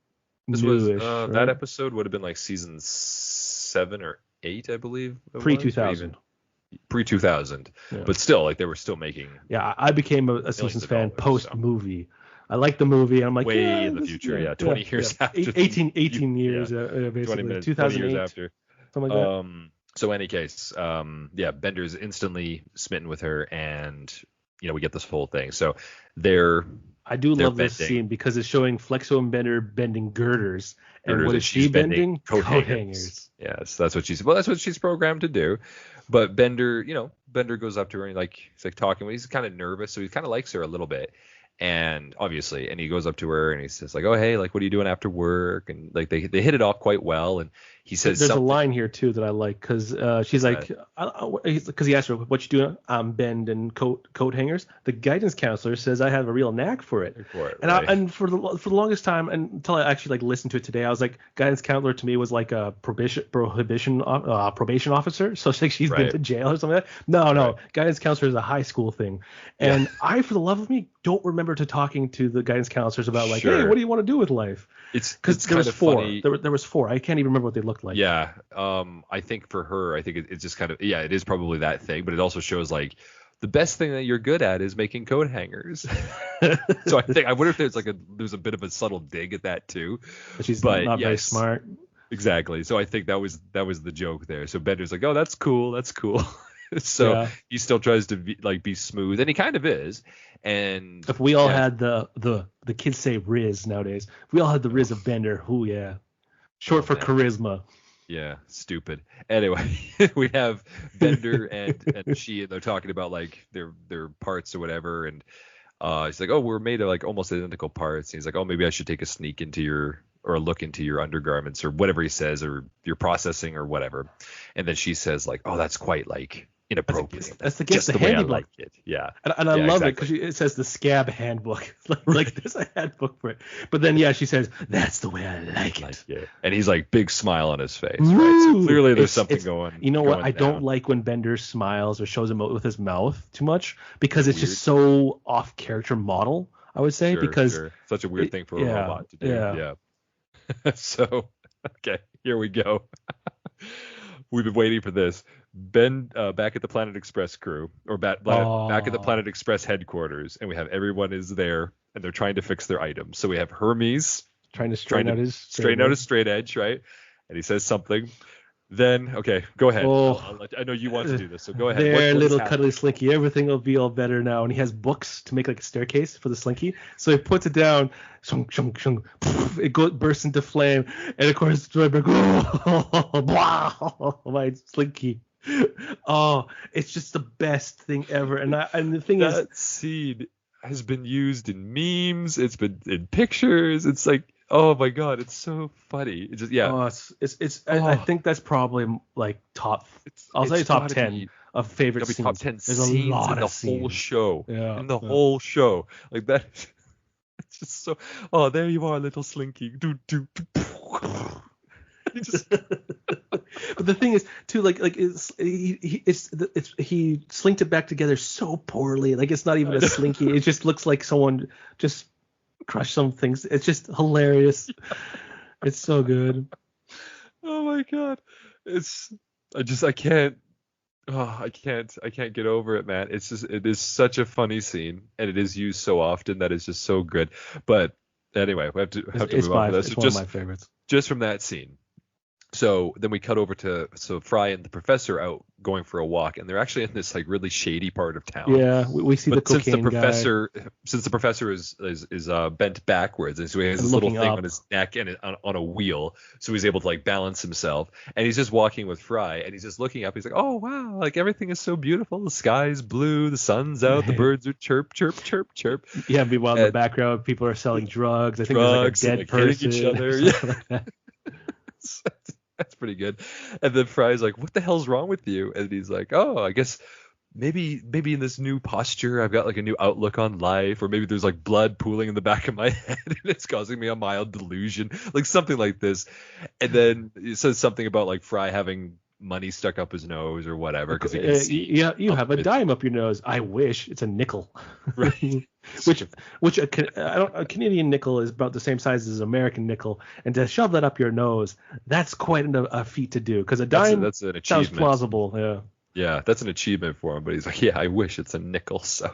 This was newish. that right? episode would have been like season 7 or 8, I believe. Pre-2000. Pre-2000, Yeah. but still, like they were still making Yeah, I became a Simpsons of fan dollars, post movie. I liked the movie. And I'm like, way yeah, in the this- future. yeah, Yeah, 20 years after. 18 years, basically. 20 minutes, 2008, 20 years after. something like that. So any case, yeah, Bender's instantly smitten with her, and we get this whole thing. So I do they're love this bending. scene because it's showing Flexo and Bender bending girders. And Girders, what and is she's she bending bending? coat Coat hangers. hangers. Yes, that's what she's programmed to do. But Bender goes up to her and he's like talking. He's kind of nervous, so he kind of likes her a little bit. And obviously, and he goes up to her and he says like, "Oh, hey, like, what are you doing after work?" And like they hit it off quite well. And he says There's something. a line here too that I like because she's like, because he asked her, "What you doing?" I'm bending coat hangers. The guidance counselor says I have a real knack for it. And right. and for the longest time, until I actually like listened to it today, I was like, guidance counselor to me was like a probation officer. So it's like she's been Right. to jail or something like that. No, Right. guidance counselor is a high school thing. And I, for the love of me, don't remember to talking to the guidance counselors about like, Sure. hey, what do you want to do with life? Because there was four. Funny. There was four. I can't even remember what they looked like. Yeah. I think for her, I think it's just kind of, yeah, it is probably that thing, but it also shows like the best thing that you're good at is making coat hangers. So I wonder if there's a bit of a subtle dig at that too. But she's But not very yes. smart. Exactly. So I think that was the joke there. So Bender's like, "Oh, that's cool. So Yeah. he still tries to be smooth, and he kind of is. And If we all had the kids say Riz nowadays, if we all had the Riz of Bender, who yeah. Short for man. charisma. Yeah, stupid. Anyway, we have Bender and they're talking about like their parts or whatever, and he's like, "Oh, we're made of like almost identical parts." And he's like, "Oh, maybe I should take a sneak into a look into your undergarments," or whatever he says, or your processing or whatever. And then she says like, "Oh, that's quite like inappropriate. That's the just the the way I handy book. like it." Yeah. And I Yeah, love exactly. it because it says the scab handbook. like there's a handbook for it. But then yeah, she says that's the way I like it. Yeah. And he's like big smile on his face, right? So Ooh, clearly there's it's- something it's- going. You know what? going I don't down. like when Bender smiles or shows emote with his mouth too much because it's Weird. just so off character model. I would say Sure, because sure. Such a weird thing for a yeah, robot to do. yeah. So, okay, here we go. We've been waiting for this. Ben back at the Planet Express crew, or back at the Planet Express headquarters, and we have everyone is there, and they're trying to fix their items. So we have Hermes trying to straighten out his straight edge, right? And he says something. Then, okay, go ahead. Oh. I know you want to do this, so go ahead. There, What is little happening? cuddly Slinky. Everything will be all better now. And he has books to make like a staircase for the Slinky. So he puts it down. Shung, shung, shung, poof, it bursts into flame. And of course, Zoidberg, oh, blah, my Slinky. Oh, it's just the best thing ever. And the thing is, That scene has been used in memes. It's been in pictures. It's like, oh my god, it's so funny. It's just yeah. oh, I Oh, think that's probably like top. I'll say it's top gotta 10 be of favorite gotta be top scenes. 10 There's a scenes lot in the of whole scenes. show. Yeah. In the Yeah. whole show. Like that. It's just so. Oh, there you are, little Slinky. Do do. He just. But the thing is, too, like he slinked it back together so poorly. Like it's not even I a know. slinky. It just looks like someone just crushed some things. It's just hilarious. It's so good. Oh my god. It's. I can't. Oh, I can't get over it, man. It's just, it is such a funny scene, and it is used so often that it's just so good. But anyway, we have to move on from this. So It's one of my favorites. just from that scene. So then we cut over to Fry and the professor out going for a walk, and they're actually in this like really shady part of town. Yeah, we see the But since the cocaine guy professor is bent backwards, and so he has and this little looking thing up. on his neck and on a wheel, so he's able to like balance himself. And he's just walking with Fry, and he's just looking up. He's like, "Oh wow, like everything is so beautiful. The sky's blue, the sun's out, the birds are chirp, chirp, chirp, chirp." Yeah, meanwhile in the And background, people are selling drugs. I think there's like a drugs and dead like hitting person each or other. something Yeah. like that. That's pretty good. And then Fry's like, "What the hell's wrong with you?" And he's like, "Oh, I guess maybe in this new posture, I've got like a new outlook on life, or maybe there's like blood pooling in the back of my head and it's causing me a mild delusion, like something like this." And then it says something about like Fry having money stuck up his nose or whatever because he can see. Yeah, you have a with- dime up your nose. I wish it's a nickel. Right. which a Canadian nickel is about the same size as an American nickel, and to shove that up your nose, that's quite a feat to do. Because a dime That's an achievement. sounds plausible. Yeah. Yeah, that's an achievement for him. But he's like, "Yeah, I wish it's a nickel." So,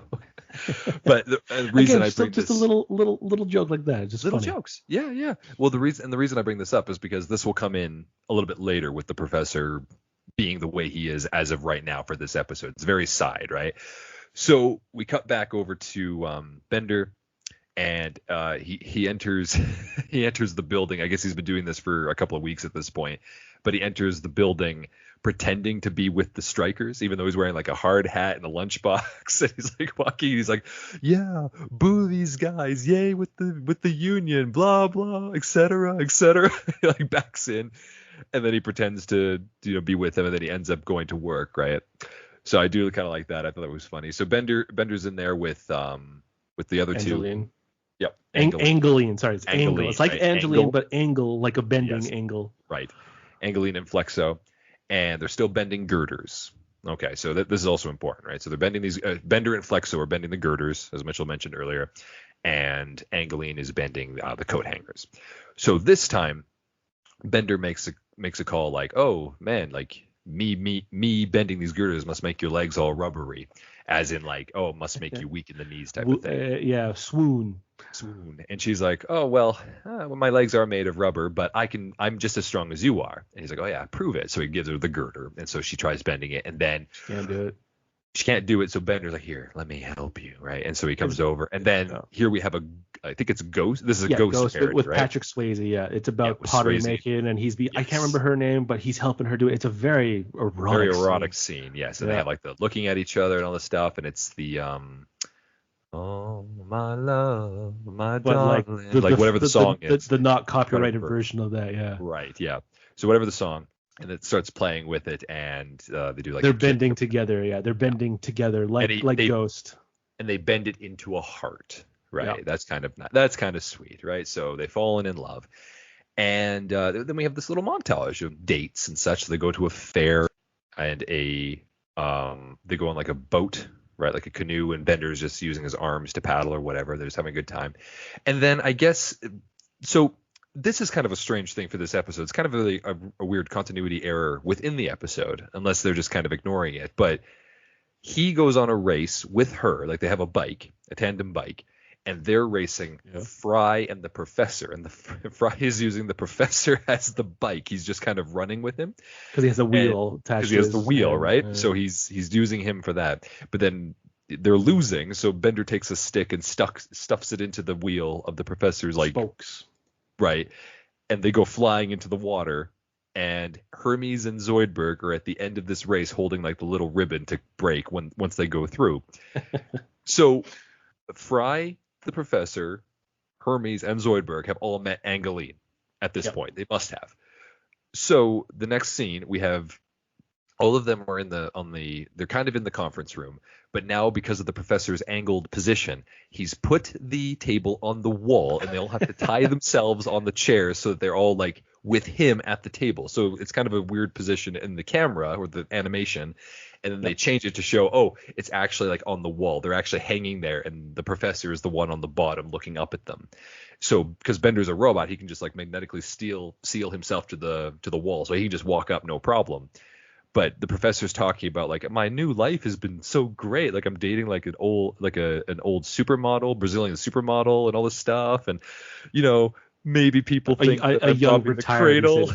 but the reason Again, I bring just this, a little joke like that. Just little funny. jokes. Yeah, yeah. Well, the reason I bring this up is because this will come in a little bit later with the professor being the way he is as of right now for this episode. It's very side, right? So we cut back over to Bender, and he enters he enters the building. I guess he's been doing this for a couple of weeks at this point, but he enters the building pretending to be with the strikers, even though he's wearing like a hard hat and a lunchbox. And he's like walking. He's like, "Yeah, boo these guys, yay with the union, blah blah, etc. etc." He like backs in, and then he pretends to be with him, and then he ends up going to work, right? So I do kind of like that. I thought it was funny. So Bender's in there with the other Angeline. two. Yep. Angeline. Sorry, it's Angle. Angeline, It's like right? Angeline, Angle. but angle, like a bending Yes. angle. Right. Angeline and Flexo, and they're still bending girders. Okay, so this is also important, right? So they're bending these. Bender and Flexo are bending the girders, as Mitchell mentioned earlier, and Angeline is bending the coat hangers. So this time, Bender makes a call like, "Oh man, like me bending these girders must make your legs all rubbery," as in like, "Oh, it must make you weak in the knees," type of thing. Yeah, swoon. And she's like, "Oh well, my legs are made of rubber, but I'm just as strong as you are." And he's like, "Oh yeah, prove it." So he gives her the girder, and so she tries bending it, and then Can't do it. she can't do it. So Bender's like, "Here, let me help you," right? And so he comes over, and then here we have I think it's Ghost. This is a Ghost character, with right? Patrick Swayze. Yeah, it's about with pottery Swayze. making, and I can't Yes. remember her name, but he's helping her do it. It's a very erotic Scene. Yes, and they have like the looking at each other and all this stuff, and it's the "Oh my love, my But darling," like whatever the song is. the not copyrighted version of that. Yeah. Right. Yeah. So whatever the song, and it starts playing with it, and they do like They're bending together. Yeah, they're bending together like Ghost. and they bend it into a heart. Right. Yeah. That's kind of sweet. Right. So they've fallen in love, and then we have this little montage of dates and such. So they go to a fair, and they go on like a boat. Right, like a canoe, and Bender's just using his arms to paddle or whatever. They're just having a good time. And then I guess so. This is kind of a strange thing for this episode. It's kind of really a weird continuity error within the episode, unless they're just kind of ignoring it. But he goes on a race with her, like they have a tandem bike, and they're racing Fry and the professor. And Fry is using the professor as the bike. He's just kind of running with him because he has a wheel attached. Because he has the wheel, right? So he's using him for that. But then they're losing, so Bender takes a stick and stuffs it into the wheel of the professor's like spokes. Right. And they go flying into the water. and Hermes and Zoidberg are at the end of this race holding like the little ribbon to break once they go through. So Fry, the professor, Hermes, and Zoidberg have all met Angeline at this point. They must have. So the next scene, we have all of them are they're kind of in the conference room, but now because of the professor's angled position, he's put the table on the wall and they all have to tie themselves on the chairs so that they're all like with him at the table. So it's kind of a weird position in the camera or the animation. And then they change it to show, oh, it's actually like on the wall. They're actually hanging there and the professor is the one on the bottom looking up at them. So because Bender's a robot, he can just like magnetically seal himself to the wall. So he can just walk up no problem. But the professor's talking about like my new life has been so great. Like I'm dating like an old supermodel, Brazilian supermodel, and all this stuff. And maybe people think a young retired cradle.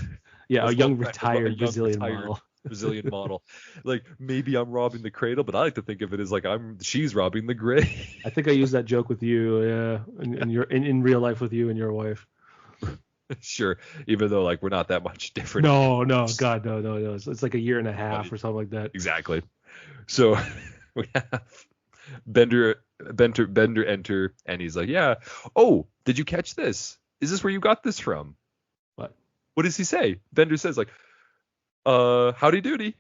Yeah, a young retired Brazilian model. Brazilian model. Like maybe I'm robbing the cradle, but I like to think of it as like she's robbing the grave. I think I used that joke with you, in real life with you and your wife. Sure, even though like we're not that much different. No, God, no. It's like a year and a half or something like that. Exactly. So we have Bender enter, and he's like, yeah. Oh, did you catch this? Is this where you got this from? What does he say? Bender says like, howdy doody.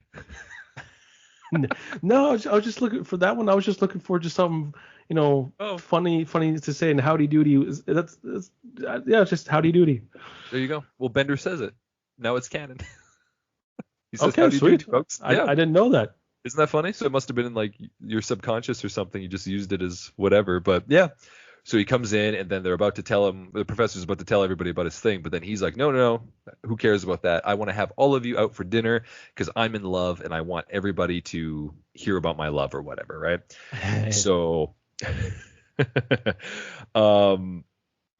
No, I was just looking for that one. I was just looking for just something, funny to say. And howdy doody, that's it's just howdy doody. There you go. Well, Bender says it. Now it's canon. He says, okay, sweet. Doody, folks. I didn't know that. Isn't that funny? So it must have been in like your subconscious or something. You just used it as whatever. But yeah. So he comes in and then the professor's about to tell everybody about his thing. But then he's like, no, who cares about that? I want to have all of you out for dinner because I'm in love and I want everybody to hear about my love or whatever. Right. So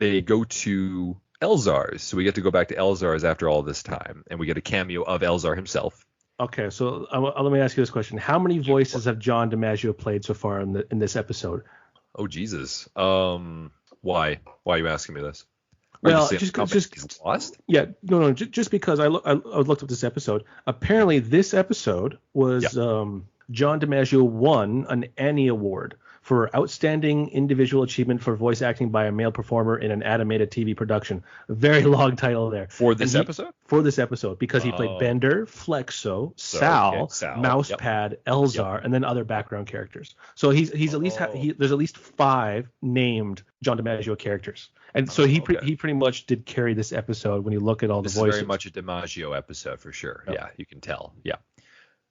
they go to Elzar's. So we get to go back to Elzar's after all this time. And we get a cameo of Elzar himself. Okay. So let me ask you this question. How many voices have John DiMaggio played so far in this episode? Oh Jesus! Why are you asking me this? Well, just he's lost. Yeah, no. Just because I looked up this episode. Apparently, this episode was John DiMaggio won an Annie Award for outstanding individual achievement for voice acting by a male performer in an animated TV production. A very long title there. For this episode? For this episode, because he played Bender, Flexo, Sal, Mousepad, Elzar, and then other background characters. So he's at least there's at least 5 named John DiMaggio characters. And so he pretty much did carry this episode when you look at all the voices. This is very much a DiMaggio episode for sure. Yep. Yeah, you can tell. Yeah.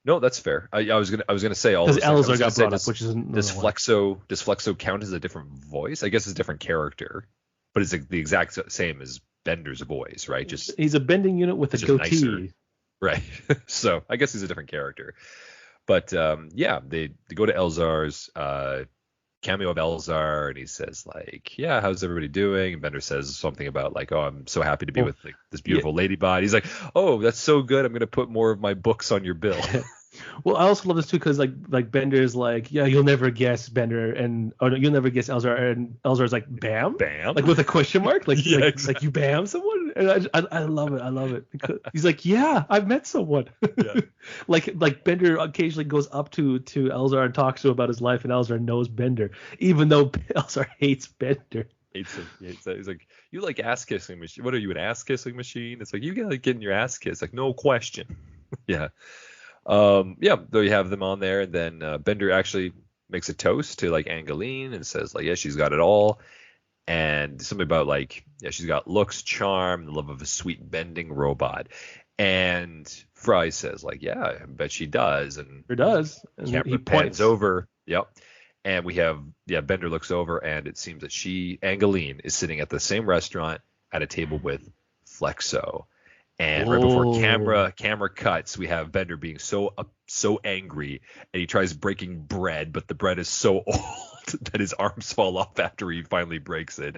No, that's fair. I was gonna say all this. Because Elzar got brought up, which is does Flexo count as a different voice? I guess it's a different character, but it's the exact same as Bender's voice, right? Just he's a bending unit with a goatee. Nicer. Right. So I guess he's a different character. But they go to Elzar's cameo of Elzar, and he says like, yeah, how's everybody doing? And Bender says something about like, oh, I'm so happy to be with like, this beautiful lady bot. He's like, oh, that's so good. I'm gonna put more of my books on your bill. Well, I also love this too because like Bender's like, yeah, you'll never guess Bender, and you'll never guess Elzar, and Elzar's like, bam, like with a question mark, like exactly. Like you bam someone, and I love it because he's like, yeah, I've met someone. Yeah. like Bender occasionally goes up to Elzar and talks to him about his life, and Elzar knows Bender, even though Elzar hates Bender. Hates him. He's like, you like ass kissing machine? What are you, an ass kissing machine? It's like you get like getting your ass kissed, like no question. Yeah. Though you have them on there, and then Bender actually makes a toast to like Angeline and says like, yeah, she's got it all, and something about like, yeah, she's got looks, charm, the love of a sweet bending robot, and Fry says like, yeah, I bet she does, and it does, and he points over, and we have Bender looks over, and it seems that Angeline is sitting at the same restaurant at a table with Flexo. And right before camera cuts, we have Bender being so angry, and he tries breaking bread, but the bread is so old that his arms fall off after he finally breaks it.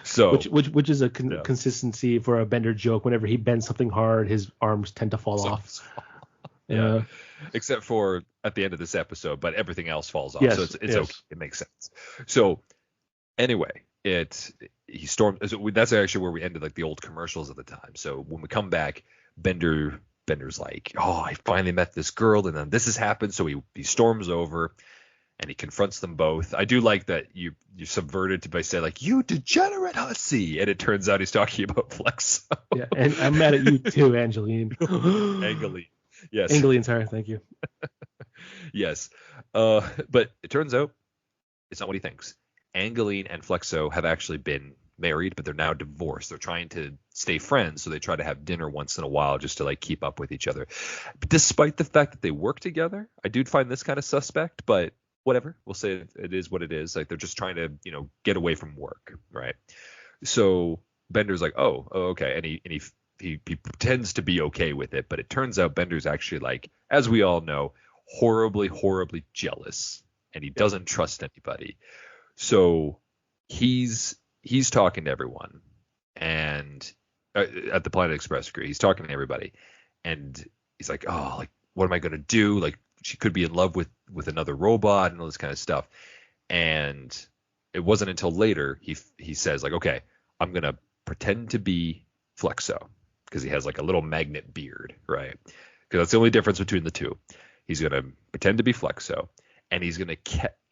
So which is a consistency for a Bender joke. Whenever he bends something hard, his arms tend to fall off. Yeah. Except for at the end of this episode, but everything else falls off. Yes, so it's okay. It makes sense. So anyway, he storms. That's actually where we ended like the old commercials at the time. So when we come back, Bender's like, oh, I finally met this girl, and then this has happened. So he storms over and he confronts them both. I do like that you subverted to by saying like, you degenerate hussy, and it turns out he's talking about Flexo. Yeah, and I'm mad at you too, Angeline. Angeline. Yes. Angeline, sorry, thank you. Yes. But it turns out it's not what he thinks. Angeline and Flexo have actually been married, but they're now divorced. They're trying to stay friends, so they try to have dinner once in a while just to like keep up with each other. But despite the fact that they work together, I do find this kind of suspect, but whatever. We'll say it is what it is. Like they're just trying to, get away from work, right? So Bender's like, oh, okay, and he pretends to be okay with it, but it turns out Bender's actually, like, as we all know, horribly, horribly jealous, and he doesn't trust anybody. So he's talking to everyone, and at the Planet Express crew, he's talking to everybody, and he's like, oh, like, what am I gonna do? Like, she could be in love with another robot and all this kind of stuff. And it wasn't until later he says like, okay, I'm gonna pretend to be Flexo, because he has like a little magnet beard, right? Because that's the only difference between the two. He's gonna pretend to be Flexo, and he's gonna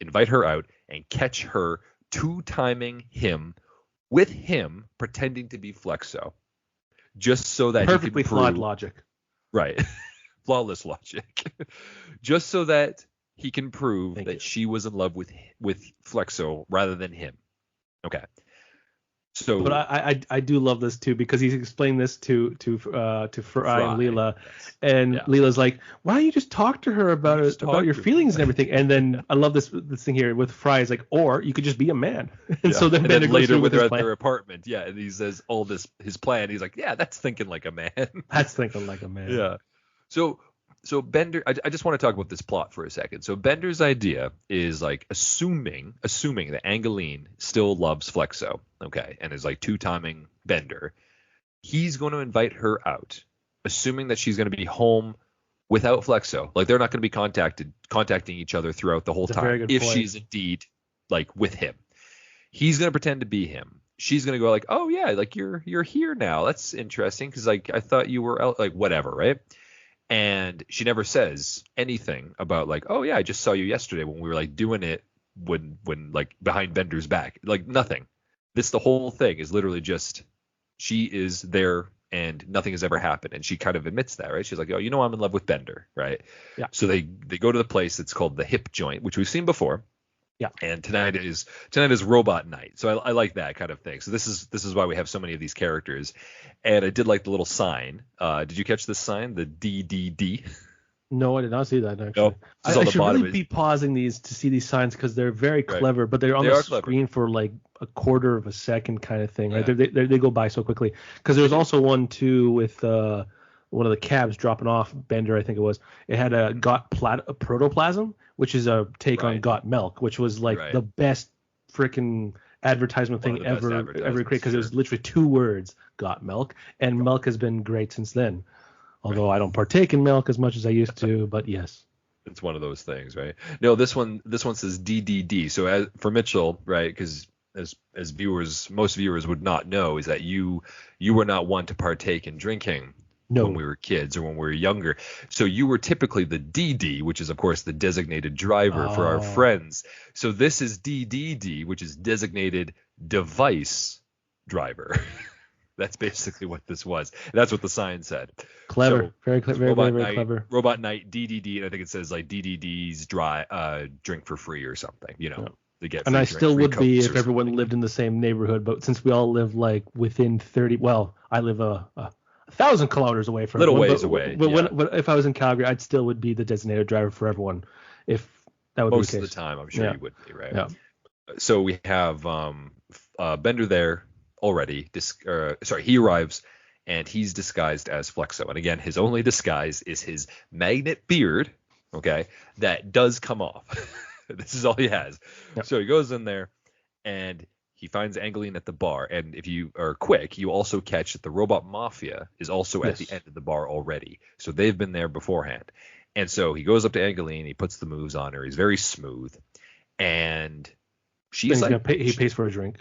invite her out and catch her two-timing him with him pretending to be Flexo, just so that perfectly he can flawed logic, right? Flawless logic, just so that he can prove that she was in love with Flexo rather than him. Okay. So, but I do love this too, because he's explained this to Fry and Leela, and Leela's like, why don't you just talk to her about your feelings and everything? And then I love this thing here with Fry is like, or you could just be a man. And so then Bender goes through with his plan. Their apartment, and he says all this his plan. He's like, yeah, that's thinking like a man. That's thinking like a man. Yeah. So Bender, I just want to talk about this plot for a second. So Bender's idea is like assuming that Angeline still loves Flexo, okay, and is like two-timing Bender. He's going to invite her out, assuming that she's going to be home without Flexo. Like they're not going to be contacting each other throughout the whole time if she's indeed like with him. He's going to pretend to be him. She's going to go like, oh yeah, like you're here now. That's interesting, because like I thought you were out, like whatever, right? And she never says anything about like, oh yeah, I just saw you yesterday when we were like doing it when like behind Bender's back, like nothing. The whole thing is literally just she is there and nothing has ever happened, and she kind of admits that, right? She's like, oh, I'm in love with Bender, right? Yeah. So they go to the place that's called the Hip Joint, which we've seen before. Yeah. And tonight is robot night. So I like that kind of thing. So this is why we have so many of these characters. And I did like the little sign. Did you catch this sign? The DDD? No, I did not see that actually. Nope. I should really be pausing these to see these signs, because they're very clever, but they're on the screen for like a quarter of a second kind of thing. Right? They go by so quickly. Because there's also one too with one of the cabs dropping off Bender, I think it was. It had a protoplasm, which is a take on Got Milk, which was like the best freaking advertisement thing ever created, because it was literally 2 words, Got Milk, and milk has been great since then. Although I don't partake in milk as much as I used to, but yes. It's one of those things, right? No, this one says DDD. So for Mitchell, right, because as most viewers would not know, is that you were not one to partake in drinking. No. When we were kids or when we were younger. So you were typically the DD, which is, of course, the designated driver for our friends. So this is DDD, which is designated device driver. That's basically what this was. That's what the sign said. Clever. So, very clever. Very clever. Robot Night, DDD, and I think it says like DDD's drink for free or something, They get and I still would be if everyone lived in the same neighborhood, but since we all live like within 30, well, I live a 1,000 kilometers away from little ways away. But if I was in Calgary, I'd still would be the designated driver for everyone. If that would most be of the time, I'm sure you would be, right? Yeah. So we have Bender there already. He arrives and he's disguised as Flexo. And again, his only disguise is his magnet beard. Okay, that does come off. This is all he has. Yep. So he goes in there and he finds Angeline at the bar, and if you are quick, you also catch that the Robot Mafia is also at the end of the bar already. So they've been there beforehand. And so he goes up to Angeline, he puts the moves on her, he's very smooth, and she's he pays for a drink.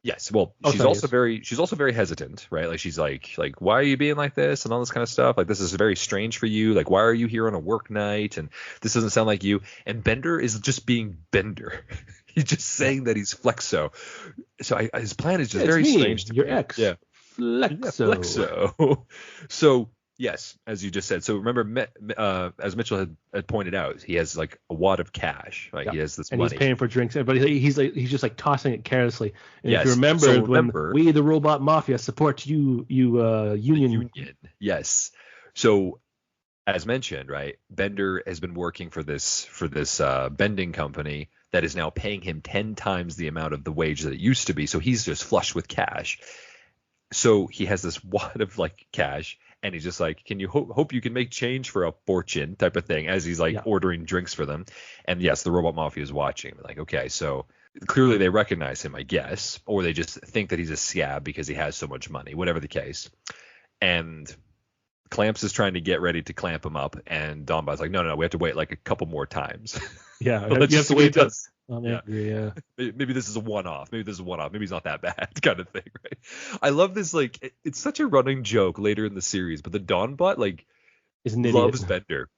Yes, well, Oh, sorry, yes. she's also very hesitant, right? Like she's like why are you being like this and all this kind of stuff? Like this is very strange for you. Like why are you here on a work night and this doesn't sound like you? And Bender is just being Bender. He's just Yeah. saying that he's Flexo. So his plan is Yeah, just it's very me, strange to your me. ex, Yeah. Yeah, Flexo. Flexo. So yes, as you just said. So remember, as Mitchell had pointed out, he has like a wad of cash. Like Yeah. he has this And he's money. paying for drinks, but he's just like tossing it carelessly. And if you Yes. So remember, when remember we the robot mafia support you the union. union. Yes. So as mentioned, right, Bender has been working for this bending company that is now paying him 10 times the amount of the wage that it used to be. So he's just flush with cash. So he has this wad of like cash, and he's just like, can you hope you can make change for a fortune type of thing, as he's like Yeah. ordering drinks for them. And yes, the robot mafia is watching. Like, okay, so clearly they recognize him, I guess, or they just think that he's a scab because he has so much money, whatever the case. And Clamps is trying to get ready to clamp him up, and Donbot's like, no, we have to wait like a couple more times. Yeah. Let's You have just to see what he wait till does. I'm Yeah. angry. Yeah. Maybe this is a one-off. Maybe he's not that bad, kind of thing, right? I love this. Like, it's such a running joke later in the series, but the Donbot like Is an idiot. loves Bender.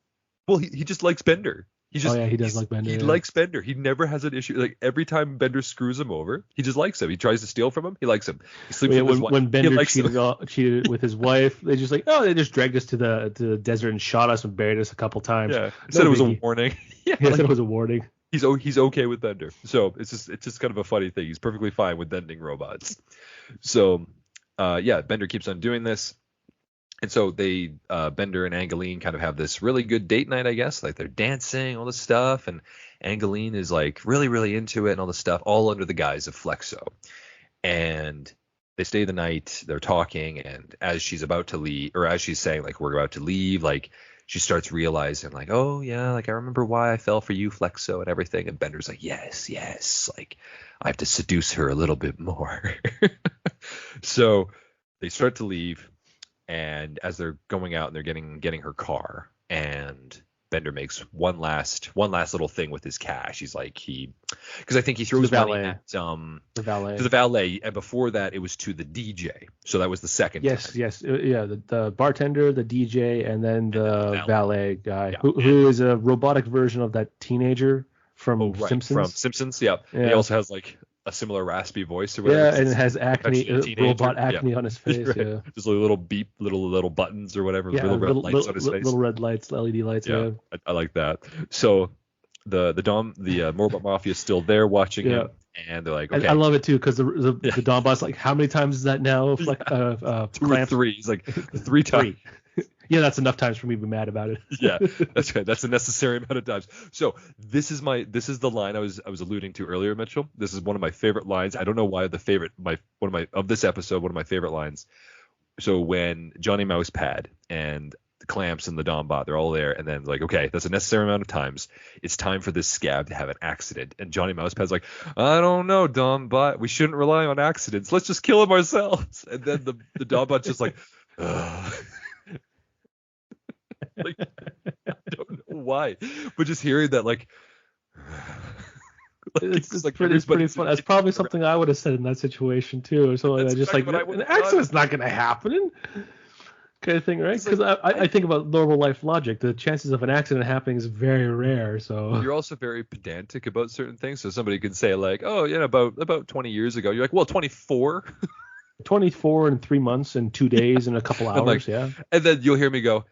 Well, he just likes Bender. Oh yeah, he does like Bender. He Yeah. likes Bender. He never has an issue. Like every time Bender screws him over, he just likes him. He tries to steal from him. He likes him. He sleeps with his wife. When He Bender likes him. cheated with his wife, they just dragged us to the desert and shot us and buried us a couple times. Yeah, No said it was a biggie. warning. Yeah, He like, said it was a warning. he's okay with Bender. So it's just kind of a funny thing. He's perfectly fine with bending robots. So yeah, Bender keeps on doing this. And so they, Bender and Angeline kind of have this really good date night, I guess. Like they're dancing, all this stuff, and Angeline is like really, really into it and all this stuff, all under the guise of Flexo. And they stay the night, they're talking, and as she's about to leave, or as she's saying like we're about to leave, like she starts realizing like, oh yeah, like I remember why I fell for you, Flexo, and everything. And Bender's like, yes, like I have to seduce her a little bit more. So they start to leave. And as they're going out and they're getting her car, and Bender makes one last little thing with his cash. He's like because I think he throws money at the valet. to the valet, and before that it was to the DJ. So that was the second time. Yes, yeah. The bartender, the DJ, and then the valet guy, Yeah. who is a robotic version of that teenager from Simpsons. From Simpsons, yeah. Yeah. He also has like a similar raspy voice or whatever. Yeah, and it has acne, teenager. robot acne on his face. Right. Yeah. Just like little beep, little buttons or whatever, Yeah, little red lights on his face. Little red lights, LED lights. Yeah. I like that. So the robot mafia is still there watching him, and they're like, okay. I love it too because the Don boss like, how many times is that now? Like 2 or 3. He's like 3 times. Yeah, that's enough times for me to be mad about it. Yeah, that's right. That's a necessary amount of times. So this is the line I was alluding to earlier, Mitchell. This is one of my favorite lines. I don't know why of this episode, one of my favorite lines. So when Johnny Mousepad and the Clamps and the Donbot, they're all there, and then like, okay, that's a necessary amount of times. It's time for this scab to have an accident. And Johnny Mousepad's like, I don't know, Donbot. We shouldn't rely on accidents. Let's just kill him ourselves. And then the Donbot's just like, ugh. Like, I don't know why, but just hearing that, like it's pretty fun. That's probably something I would have said in that situation too. So I just like, an accident's not going to happen, kind of thing, right? Because I think about normal life logic. The chances of an accident happening is very rare. So you're also very pedantic about certain things. So somebody could say like, oh yeah, about 20 years ago. You're like, well, 24. 24 in 3 months and 2 days and a couple hours. Like, yeah. And then you'll hear me go.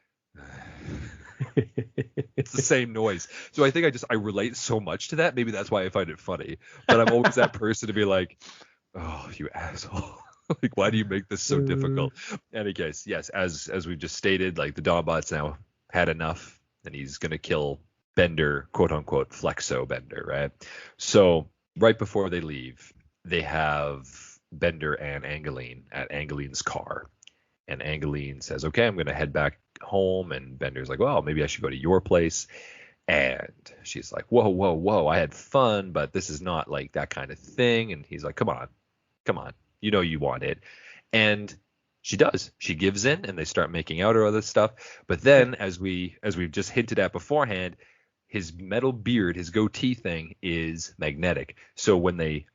It's the same noise. So I think I relate so much to that. Maybe that's why I find it funny. But I'm always that person to be like, oh, you asshole. Like, why do you make this so difficult? In any case, yes, as we've just stated, like the Donbot's now had enough, and he's gonna kill Bender, quote unquote, Flexo Bender, right? So right before they leave, they have Bender and Angeline at Angeline's car. And Angeline says, okay, I'm going to head back home. And Bender's like, well, maybe I should go to your place. And she's like, whoa. I had fun, but this is not like that kind of thing. And he's like, come on. You know you want it. And she does. She gives in, and they start making out or other stuff. But then, as we've just hinted at beforehand, his metal beard, his goatee thing is magnetic. So when they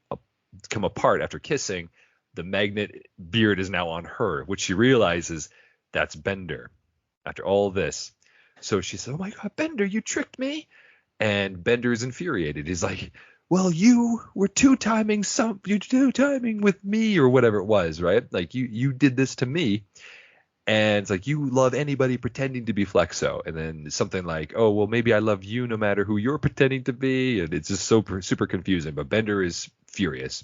come apart after kissing, the magnet beard is now on her, which she realizes that's Bender after all this. So she said, "Oh my God, Bender, you tricked me." And Bender is infuriated. He's like, "Well, you were two-timing with me," or whatever it was, right? Like you did this to me. And it's like, "You love anybody pretending to be Flexo." And then something like, "Oh, well, maybe I love you no matter who you're pretending to be." And it's just super confusing. But Bender is furious.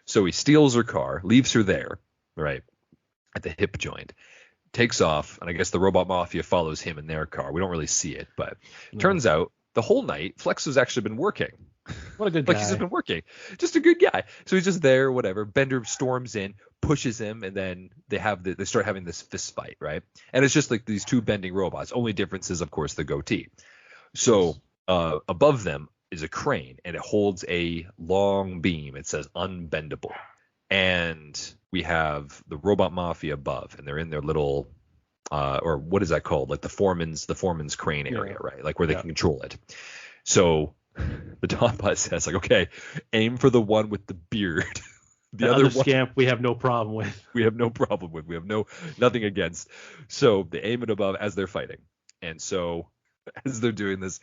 So he steals her car, leaves her there, right, at the hip joint, takes off. And I guess the Robot Mafia follows him in their car. We don't really see it. But turns out the whole night, Flexo's actually been working. What a good guy. Like, he's just been working. Just a good guy. So he's just there, whatever. Bender storms in, pushes him, and then they start having this fist fight, right? And it's just like these two bending robots. Only difference is, of course, the goatee. So above them is a crane, and it holds a long beam. It says unbendable. And we have the Robot Mafia above, and they're in their little or what is that called? Like the foreman's crane area, right? Like where they can control it. So the Donbot says, like, "Okay, aim for the one with the beard." The other scamp we have no problem with. We have no problem with. We have nothing against. So they aim it above as they're fighting. And so as they're doing this,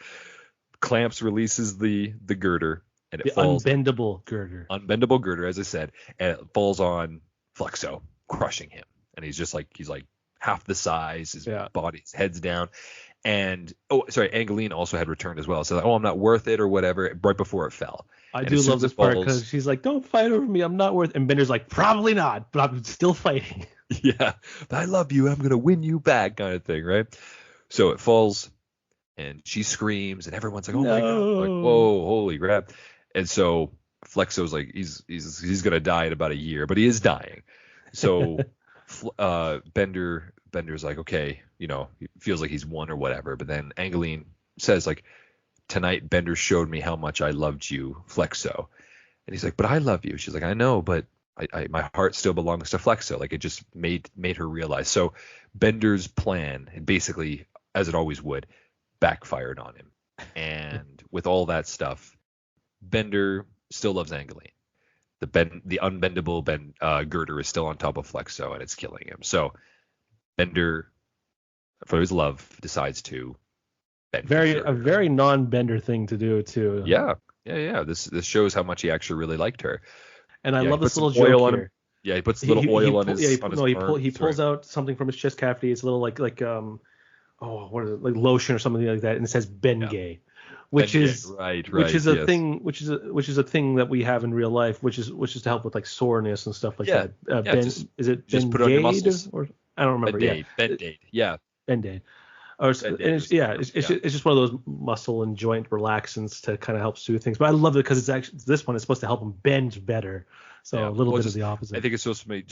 Clamps releases the girder, and it falls. Unbendable girder. Unbendable girder, as I said, and it falls on Flexo, crushing him. And he's like half the size, his body, his head's down. And Angeline also had returned as well. So like, "Oh, I'm not worth it," or whatever, right before it fell. I do love this part because she's like, "Don't fight over me. I'm not worth it." And Bender's like, "Probably not, but I'm still fighting." Yeah, "But I love you. I'm gonna win you back," kind of thing, right? So it falls, and she screams, and everyone's like, "Oh my God!" Like, "Whoa, holy crap!" And so Flexo's like, he's gonna die in about a year, but he is dying. So Bender's like, "Okay, he feels like he's won or whatever." But then Angeline says, like, "Tonight Bender showed me how much I loved you, Flexo." And he's like, "But I love you." She's like, "I know, but my heart still belongs to Flexo." Like, it just made her realize. So Bender's plan, basically, as it always would, backfired on him. And with all that stuff, Bender still loves Angeline. The unbendable girder is still on top of Flexo, and it's killing him. So Bender, for his love, decides to bend. A very non-Bender thing to do too. Yeah. This shows how much he actually really liked her. And I love this little joke here. Yeah, he puts a little oil on his. He pulls out something from his chest cavity. It's a little like what is it, like lotion or something like that, and it says Bengay. Which is a thing that we have in real life, which is to help with like soreness and stuff like that. Is it just put it on your muscles? Or I don't remember. Bend-Aid. Yeah. Bend-Aid. It's just one of those muscle and joint relaxants to kind of help soothe things. But I love it because it's actually this one is supposed to help him bend better. So a little bit of the opposite. I think it's supposed to make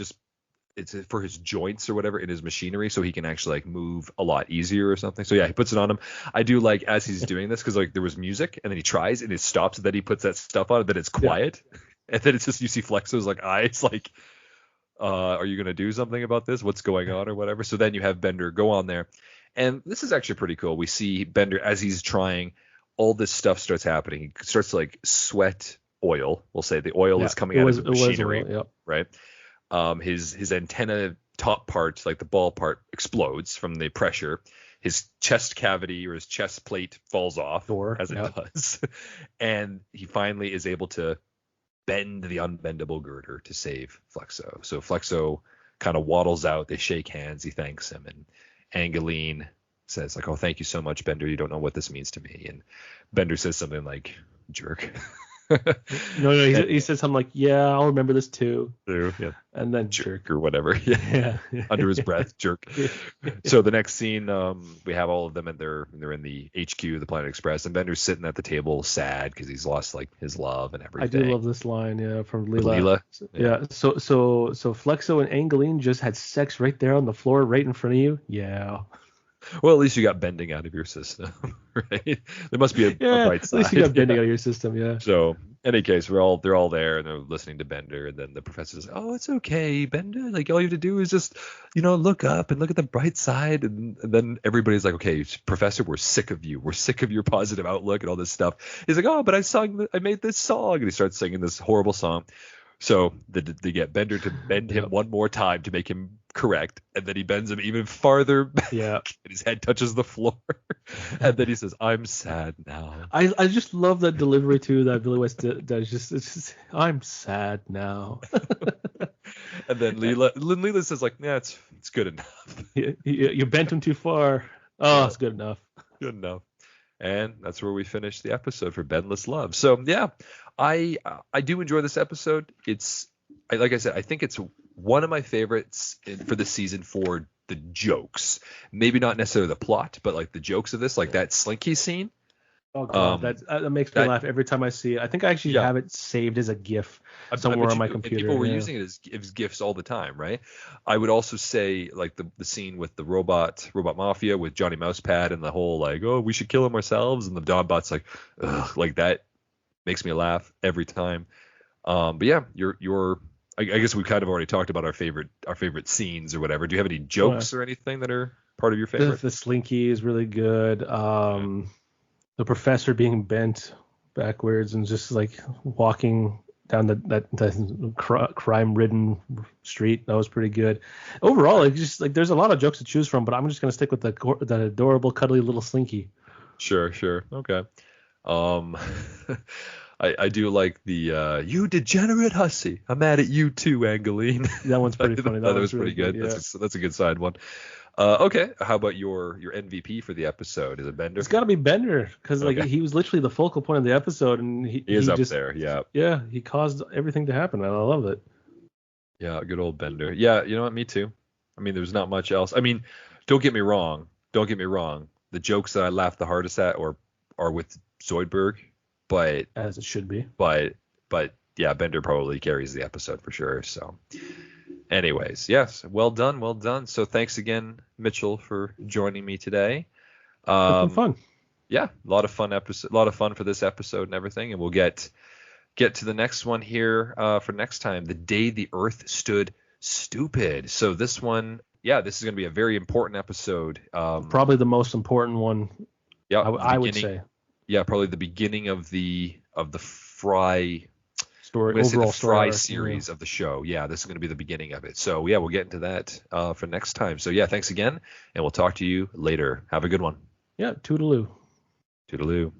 it's for his joints or whatever in his machinery, so he can actually like move a lot easier or something. So yeah, he puts it on him. I do like as he's doing this because like there was music and then he tries and it stops and then he puts that stuff on and then it's quiet and then it's just you see Flexo's like eyes like, are you gonna do something about this? What's going on or whatever? So then you have Bender go on there, and this is actually pretty cool. We see Bender as he's trying, all this stuff starts happening. He starts to like sweat oil. We'll say the oil is coming out of the machinery, right? His antenna top part, like the ball part, explodes from the pressure. His chest cavity or his chest plate falls off as it does. And he finally is able to bend the unbendable girder to save Flexo. So Flexo kind of waddles out. They shake hands. He thanks him. And Angeline says like, "Oh, thank you so much, Bender. You don't know what this means to me." And Bender says something like, "Jerk." No, he said something like, "Yeah, I'll remember this too." Yeah. And then jerk or whatever. Yeah. Under his breath, jerk. So the next scene, we have all of them and they're in the HQ, the Planet Express, and Bender's sitting at the table sad because he's lost like his love and everything. I do love this line, from Leela. Yeah. So Flexo and Angeline just had sex right there on the floor, right in front of you. Yeah. Well, at least you got bending out of your system, right? There must be a bright side. At least you got bending out of your system, yeah. So, in any case, they're all there and they're listening to Bender, and then the professor says, "Oh, it's okay, Bender. Like all you have to do is just, look up and look at the bright side." And then everybody's like, "Okay, Professor, we're sick of you. We're sick of your positive outlook and all this stuff." He's like, "Oh, but I made this song," and he starts singing this horrible song. So they get Bender to bend him Yep. one more time to make him correct, and then he bends him even farther back, Yeah. and his head touches the floor, and then he says, "I'm sad now." I just love that delivery too that Billy West does. It's just I'm sad now. And then Leela says like, "Yeah, it's good enough." You bent him too far. Oh, Yeah, it's good enough. good enough. And that's where we finish the episode for Bendless Love. So yeah, I do enjoy this episode. Like I said, I think it's one of my favorites for the season for the jokes. Maybe not necessarily the plot, but like the jokes of this, like that Slinky scene. Oh god, Um, that makes me that laugh every time I see it. I think I actually yeah, have it saved as a GIF I somewhere bet on you my do. And computer. people were Yeah. using it as gifs all the time, right? I would also say like the scene with the robot mafia with Johnny Mousepad and the whole like, oh, we should kill him ourselves, and the Donbot's like, ugh, like that makes me laugh every time. But yeah, I guess we kind of already talked about our favorite scenes or whatever. Do you have any Well, jokes or anything that are part of your the favorite? the Slinky is really good. Yeah. The professor being bent backwards and just like walking down that crime-ridden street, that was pretty good. Overall, like just like there's a lot of jokes to choose from, but I'm just gonna stick with the adorable, cuddly little Slinky. Sure. Okay. Um, I do like the you degenerate hussy. I'm mad at you too, Angeline. That one's I pretty funny. thought That that was was really pretty good. good. Yeah. That's a good side one. Okay. How about your MVP for the episode? Is it Bender? It's got to be Bender because like Okay. he was literally the focal point of the episode, and he, He is he up just there. Yeah. yeah he caused everything to happen, and I love it. Yeah. Good old Bender. Yeah. You know what? Me too. I mean, there's not much else. I mean, don't get me wrong. Don't get me wrong. The jokes that I laughed the hardest at are with Zoidberg, but As it should be. but but yeah, Bender probably carries the episode for sure. So, anyways, yes, well done, well done. So thanks again, Mitchell, for joining me today. It's been Um, fun. yeah, a lot of fun episode, a lot of fun for this episode and everything, and we'll get to the next one here for next time. The day the Earth stood stupid. So this one, yeah, this is going to be a very important episode. Probably the most important one. Yeah, I would say. Yeah, probably the beginning of the Fry. I'm Story going to say the overall story Fry arc, series of the show. Yeah, this is going to be the beginning of it. So yeah, we'll get into that for next time. So yeah, thanks again, and we'll talk to you later. Have a good one. Yeah, toodaloo. Toodaloo.